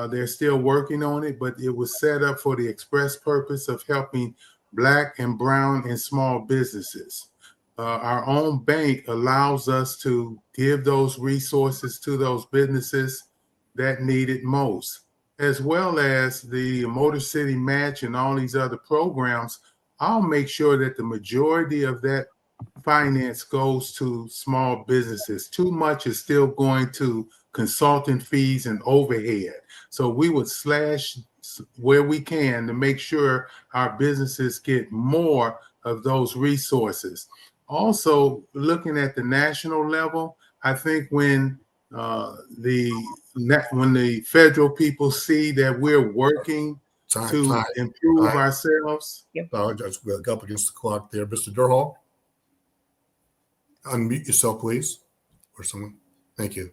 They're still working on it, but it was set up for the express purpose of helping Black and brown and small businesses. Our own bank allows us to give those resources to those businesses that need it most, as well as the Motor City Match and all these other programs. I'll make sure that the majority of that finance goes to small businesses. Too much is still going to consultant fees and overhead. So we would slash where we can to make sure our businesses get more of those resources. Also, looking at the national level, I think when the federal people see that we're working to improve ourselves. Just up against the clock there. Mr. Durhal, unmute yourself, please, or someone. Thank you.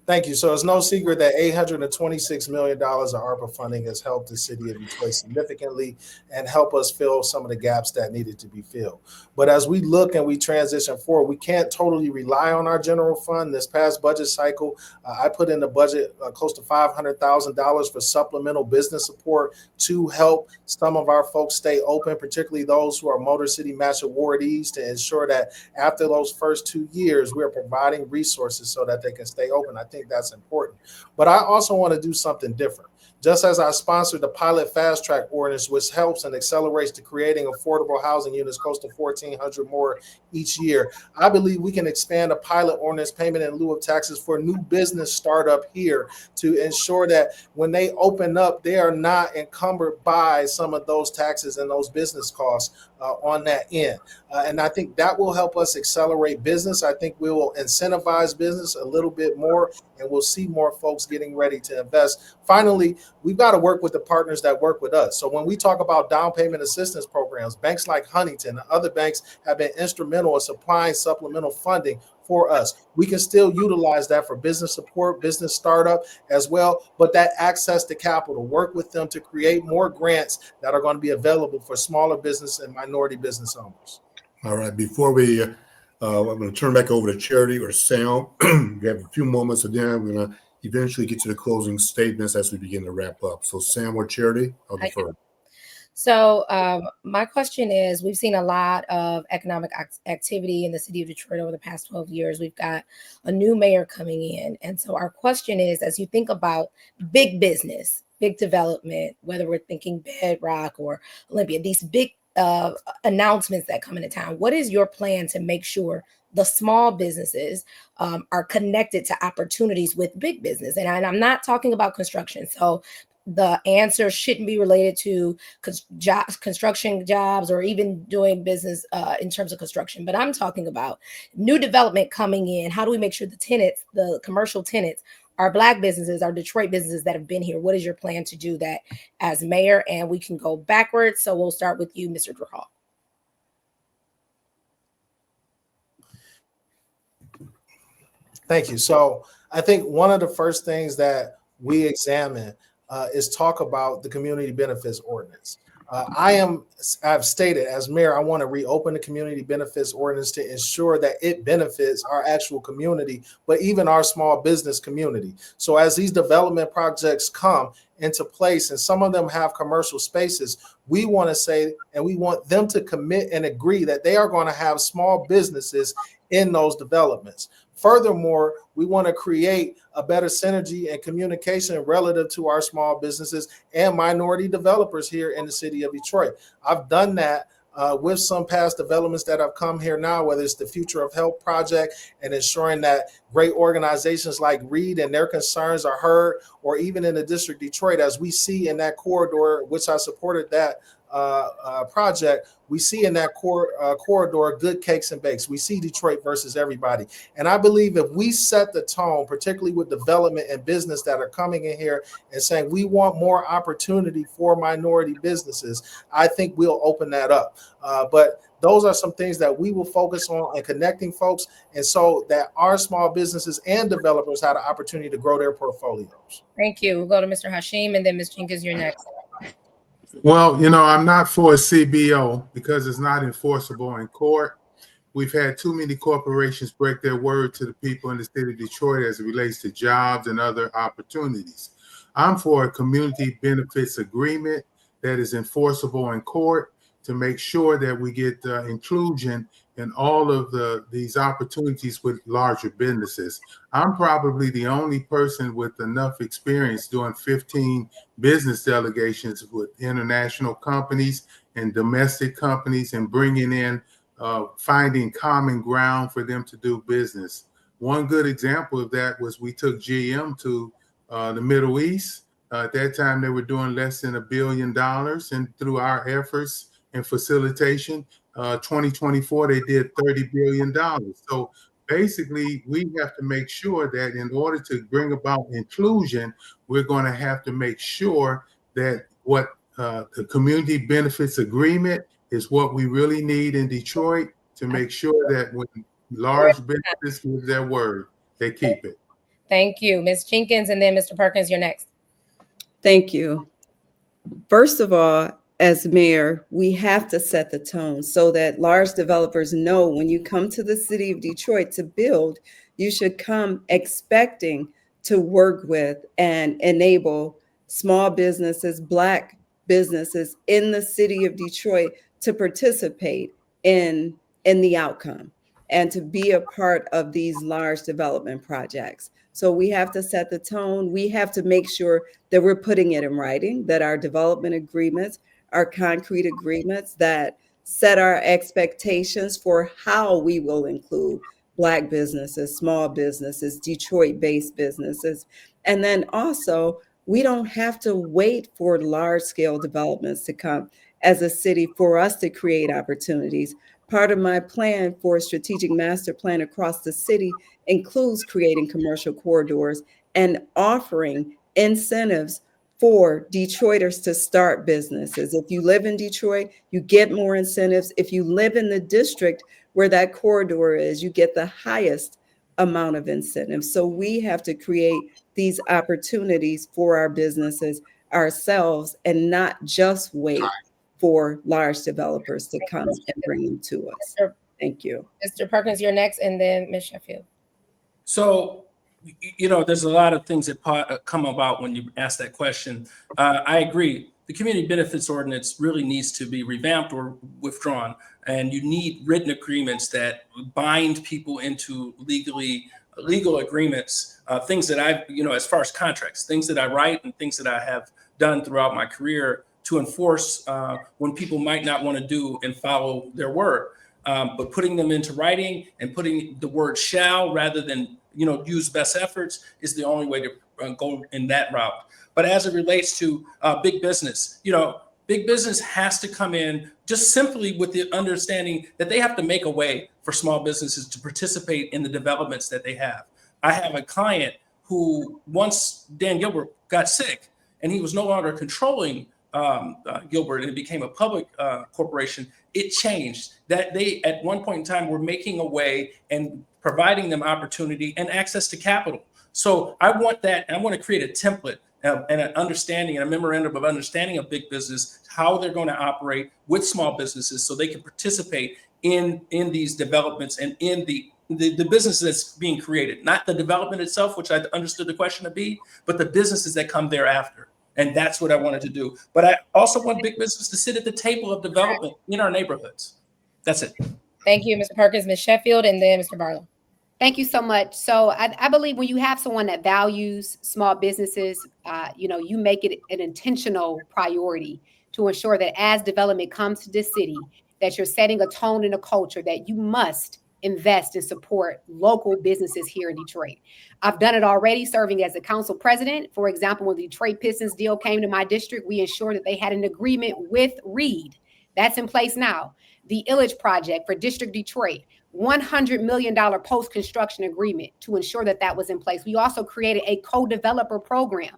Thank you. So it's no secret that $826 million of ARPA funding has helped the city of Detroit significantly and help us fill some of the gaps that needed to be filled. But as we look and we transition forward, we can't totally rely on our general fund. This past budget cycle, I put in the budget close to $500,000 for supplemental business support to help some of our folks stay open, particularly those who are Motor City Match awardees, to ensure that after those first 2 years, we're providing resources so that they can stay open. I think that's important. But I also want to do something different. Just as I sponsored the pilot fast track ordinance, which helps and accelerates the creating affordable housing units close to 1,400 more each year, I believe we can expand a pilot ordinance payment in lieu of taxes for new business startup here to ensure that when they open up, they are not encumbered by some of those taxes and those business costs on that end. And I think that will help us accelerate business. I think we will incentivize business a little bit more, and we'll see more folks getting ready to invest. Finally, we've got to work with the partners that work with us. So when we talk about down payment assistance programs, banks like Huntington and other banks have been instrumental in supplying supplemental funding for us. We can still utilize that for business support, business startup as well, but that access to capital, work with them to create more grants that are going to be available for smaller business and minority business owners. All right, before we, I'm going to turn back over to Charity or Sam. We have a few moments, and then we're going to eventually get to the closing statements as we begin to wrap up. So Sam or Charity, I'll defer. So my question is, we've seen a lot of economic activity in the city of Detroit over the past 12 years. We've got a new mayor coming in. And so our question is, as you think about big business, big development, whether we're thinking Bedrock or Olympia, these big announcements that come into town, what is your plan to make sure the small businesses are connected to opportunities with big business? And I'm not talking about construction. So the answer shouldn't be related to construction jobs or even doing business in terms of construction. But I'm talking about new development coming in. How do we make sure the tenants, the commercial tenants, are Black businesses, are Detroit businesses that have been here? What is your plan to do that as mayor? And we can go backwards. So we'll start with you, Mr. Durhal. Thank you. So I think one of the first things that we examine is talk about the community benefits ordinance. I've stated as mayor, I want to reopen the community benefits ordinance to ensure that it benefits our actual community, but even our small business community. So as these development projects come into place, and some of them have commercial spaces, we want to say, and we want them to commit and agree that they are going to have small businesses in those developments. Furthermore, we want to create a better synergy and communication relative to our small businesses and minority developers here in the city of Detroit. I've done that with some past developments that have come here now, whether it's the Future of Health project and ensuring that great organizations like Reed and their concerns are heard, or even in the district of Detroit, as we see in that corridor, which I supported that project, we see in that corridor good cakes and bakes. We see Detroit versus everybody. And I believe if we set the tone, particularly with development and business that are coming in here and saying we want more opportunity for minority businesses, I think we'll open that up. But those are some things that we will focus on and connecting folks, and so that our small businesses and developers have the opportunity to grow their portfolios. Thank you. We'll go to Mr. Haashiim, and then Ms. Jenkins, you're next. Well, I'm not for a CBO because it's not enforceable in court. We've had too many corporations break their word to the people in the state of Detroit as it relates to jobs and other opportunities. I'm for a community benefits agreement that is enforceable in court to make sure that we get inclusion in all of these opportunities with larger businesses. I'm probably the only person with enough experience doing 15 business delegations with international companies and domestic companies and bringing in, finding common ground for them to do business. One good example of that was we took GM to the Middle East. At that time, they were doing less than $1 billion, and through our efforts and facilitation, 2024, they did $30 billion. So basically, we have to make sure that in order to bring about inclusion, we're going to have to make sure that what the community benefits agreement is what we really need in Detroit to make sure that when large businesses give their word, they keep it. Thank you. Ms. Jenkins, and then Mr. Perkins, you're next. Thank you. First of all, as mayor, we have to set the tone so that large developers know when you come to the city of Detroit to build, you should come expecting to work with and enable small businesses, Black businesses in the city of Detroit to participate in the outcome and to be a part of these large development projects. So we have to set the tone. We have to make sure that we're putting it in writing, that our development agreements are concrete agreements that set our expectations for how we will include Black businesses, small businesses, Detroit-based businesses. And then also, we don't have to wait for large-scale developments to come as a city for us to create opportunities. Part of my plan for a strategic master plan across the city includes creating commercial corridors and offering incentives for Detroiters to start businesses. If you live in Detroit, you get more incentives. If you live in the district where that corridor is, you get the highest amount of incentives. So we have to create these opportunities for our businesses ourselves and not just wait for large developers to come and bring them to us. Thank you. Mr. Perkins, you're next, and then Ms. Sheffield. So, there's a lot of things that come about when you ask that question. I agree. the community benefits ordinance really needs to be revamped or withdrawn. And you need written agreements that bind people into legal agreements, things that I've, as far as contracts, things that I write and things that I have done throughout my career to enforce when people might not want to do and follow their word. But putting them into writing and putting the word shall rather than, use best efforts is the only way to go in that route. But as it relates to big business, big business has to come in just simply with the understanding that they have to make a way for small businesses to participate in the developments that they have. I have a client who once Dan Gilbert got sick and he was no longer controlling Gilbert and it became a public corporation, it changed. That they at one point in time were making a way and providing them opportunity and access to capital. So I want that. I want to create a template and an understanding and a memorandum of understanding of big business, how they're going to operate with small businesses so they can participate in these developments and in the business that's being created, not the development itself, which I understood the question to be, but the businesses that come thereafter. And that's what I wanted to do. But I also want big business to sit at the table of development in our neighborhoods. That's it. Thank you, Mr. Perkins, Ms. Sheffield, and then Mr. Barlow. Thank you so much. So I believe when you have someone that values small businesses, you make it an intentional priority to ensure that as development comes to this city, that you're setting a tone and a culture that you must invest and support local businesses here in Detroit. I've done it already serving as a council president. For example, when the Detroit Pistons deal came to my district, we ensured that they had an agreement with Reed. That's in place now. The Illich Project for District Detroit, $100 million post-construction agreement to ensure that that was in place. We also created a co-developer program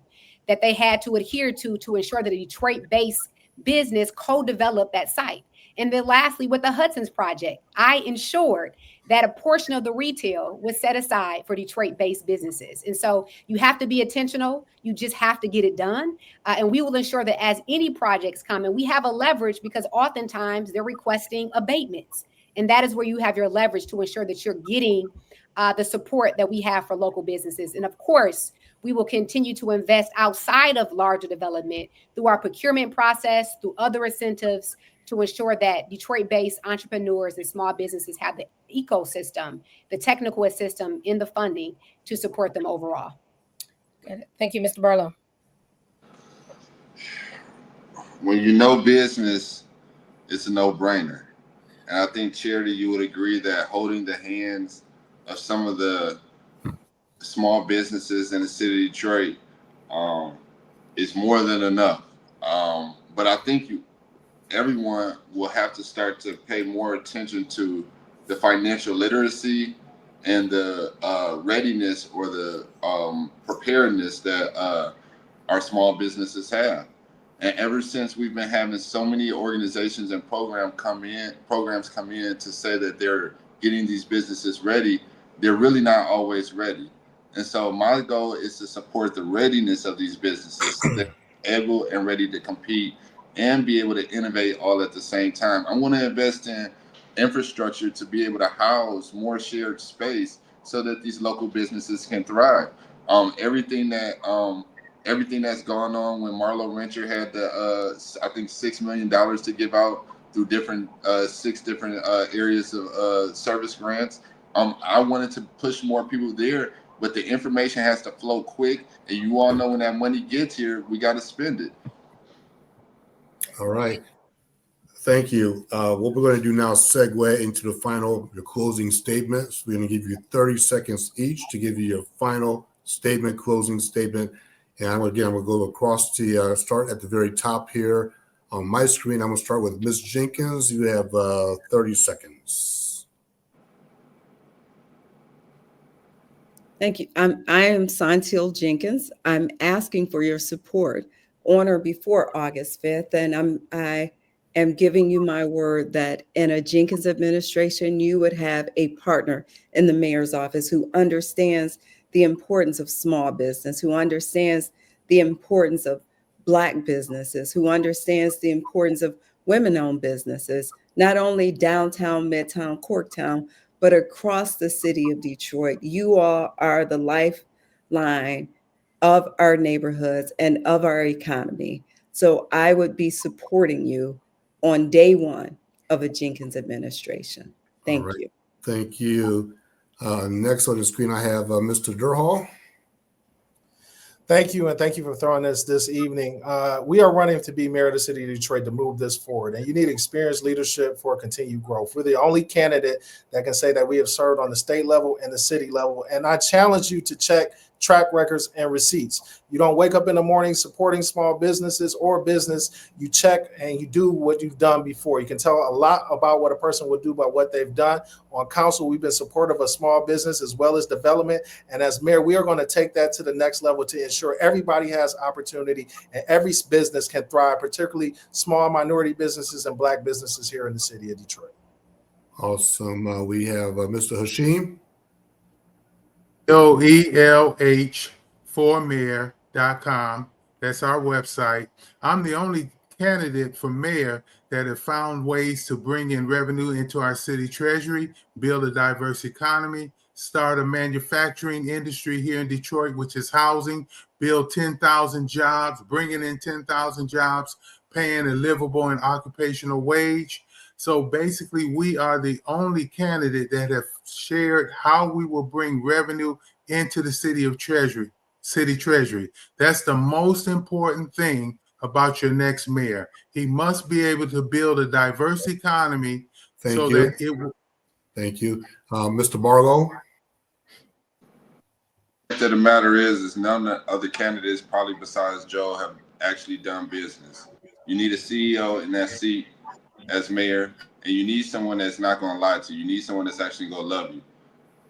that they had to adhere to ensure that a Detroit-based business co-developed that site. And then lastly, with the Hudson's Project, I ensured that a portion of the retail was set aside for Detroit-based businesses. And so you have to be intentional. You just have to get it done. And we will ensure that as any projects come, and we have a leverage because oftentimes they're requesting abatements. And that is where you have your leverage to ensure that you're getting the support that we have for local businesses. And of course, we will continue to invest outside of larger development through our procurement process, through other incentives, to ensure that Detroit-based entrepreneurs and small businesses have the ecosystem, the technical system in the funding to support them overall. Good. Thank you, Mr. Barlow. When you know business, it's a no-brainer. And I think, Charity, you would agree that holding the hands of some of the small businesses in the city of Detroit is more than enough. But I think everyone will have to start to pay more attention to the financial literacy and the readiness or the preparedness that our small businesses have. And ever since we've been having so many organizations and programs come in to say that they're getting these businesses ready, they're really not always ready. And so my goal is to support the readiness of these businesses so that they're able and ready to compete and be able to innovate all at the same time. I want to invest in infrastructure to be able to house more shared space so that these local businesses can thrive. Everything that's gone on when Marlow Renter had the I think $6 million to give out through different 6 different areas of service grants. I wanted to push more people there, but the information has to flow quick, and you all know when that money gets here, we got to spend it. All right. Thank you. What we're going to do now is segue into the closing statements. We're going to give you 30 seconds each to give you your final statement, closing statement. And I'm going to go across to start at the very top here on my screen. I'm going to start with Ms. Jenkins. You have 30 seconds. Thank you. I am Saunteel Jenkins. I'm asking for your support on or before August 5th. And I am giving you my word that in a Jenkins administration, you would have a partner in the mayor's office who understands the importance of small business, who understands the importance of Black businesses, who understands the importance of women-owned businesses, not only downtown, midtown, Corktown, but across the city of Detroit. You all are the lifeline of our neighborhoods and of our economy. So I would be supporting you on day one of a Jenkins administration. Thank you. Thank you. Next on the screen, I have Mr. Durhal. Thank you, and thank you for throwing this evening. We are running to be mayor of the city of Detroit to move this forward, and you need experienced leadership for continued growth. We're the only candidate that can say that we have served on the state level and the city level, and I challenge you to check track records and receipts. You don't wake up in the morning supporting small businesses or business. You check and you do what you've done before. You can tell a lot about what a person would do by what they've done. On council, we've been supportive of small business as well as development. And as mayor, we are going to take that to the next level to ensure everybody has opportunity and every business can thrive, particularly small minority businesses and Black businesses here in the city of Detroit. Awesome. We have Mr. Haashiim. OELH4mayor.com. That's our website. I'm the only candidate for mayor that have found ways to bring in revenue into our city treasury, build a diverse economy, start a manufacturing industry here in Detroit, which is housing, build 10,000 jobs, bringing in 10,000 jobs, paying a livable and occupational wage. So basically, we are the only candidate that have shared how we will bring revenue into the city treasury. That's the most important thing about your next mayor. He must be able to build a diverse economy. Thank you. Thank you. Mr. Barlow. The fact of the matter is none of the candidates, probably besides Joe, have actually done business. You need a CEO in that seat as mayor, and you need someone that's not going to lie to you. You need someone that's actually going to love you.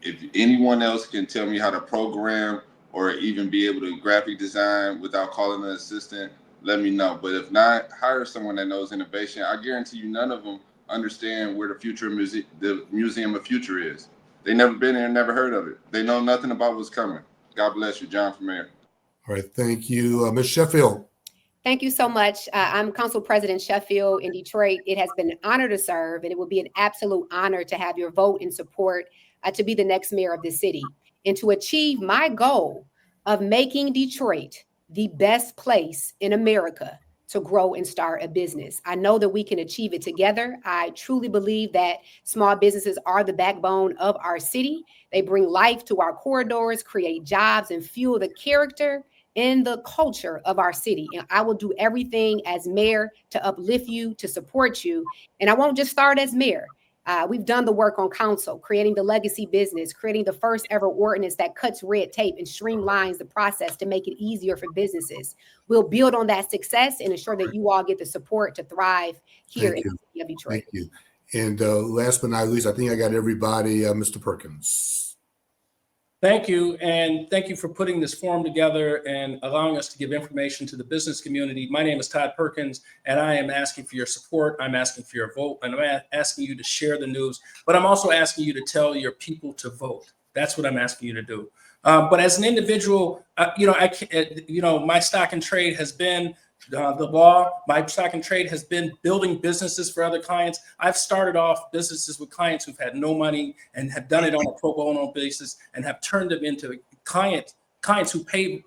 If anyone else can tell me how to program or even be able to graphic design without calling an assistant, let me know. But if not, hire someone that knows innovation. I guarantee you none of them understand where the Museum of Future is. They never been there, never heard of it. They know nothing about what's coming. God bless you, John from Mayor. All right, thank you. Ms. Sheffield. Thank you so much. I'm Council President Sheffield in Detroit. It has been an honor to serve, and it will be an absolute honor to have your vote and support to be the next mayor of this city and to achieve my goal of making Detroit the best place in America to grow and start a business. I know that we can achieve it together. I truly believe that small businesses are the backbone of our city. They bring life to our corridors, create jobs, and fuel the character and the culture of our city. And I will do everything as mayor to uplift you, to support you. And I won't just start as mayor. We've done the work on council, creating the legacy business, creating the first ever ordinance that cuts red tape and streamlines the process to make it easier for businesses. We'll build on that success and ensure that you all get the support to thrive here in the city of Detroit. Thank you. And last but not least, I think I got everybody, Mr. Perkins. Thank you, and thank you for putting this forum together and allowing us to give information to the business community. My name is Todd Perkins, and I am asking for your support. I'm asking for your vote, and I'm asking you to share the news, but I'm also asking you to tell your people to vote. That's what I'm asking you to do. But as an individual, my stock and trade has been the law. My stock and trade has been building businesses for other clients. I've started off businesses with clients who've had no money and have done it on a pro bono basis and have turned them into clients who pay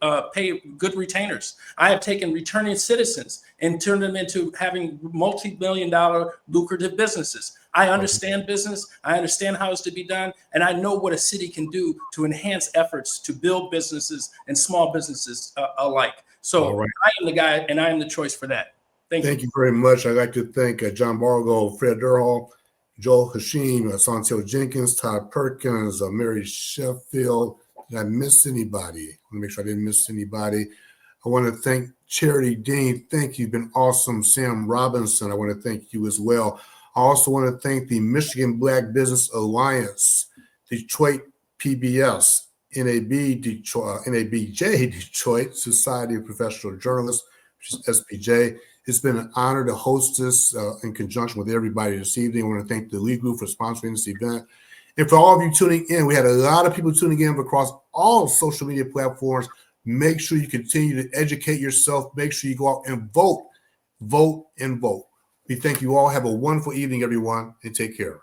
good retainers. I have taken returning citizens and turned them into having multi-million-dollar lucrative businesses. I understand business. I understand how it's to be done. And I know what a city can do to enhance efforts to build businesses and small businesses alike. So right. I am the guy and I am the choice for that. Thank you very much. I'd like to thank John Barlow, Fred Durhal, Joel Haashiim, Saunteel Jenkins, Todd Perkins, Mary Sheffield. Did I miss anybody? I want to make sure I didn't miss anybody. I want to thank Charity Dean. Thank you. You've been awesome. Sam Robinson, I want to thank you as well. I also want to thank the Michigan Black Business Alliance, Detroit PBS, NABJ Detroit, Society of Professional Journalists, which is SPJ. It's been an honor to host this in conjunction with everybody this evening. I want to thank the Lead Group for sponsoring this event. And for all of you tuning in, we had a lot of people tuning in across all social media platforms. Make sure you continue to educate yourself. Make sure you go out and vote, vote, and vote. We thank you all. Have a wonderful evening, everyone, and take care.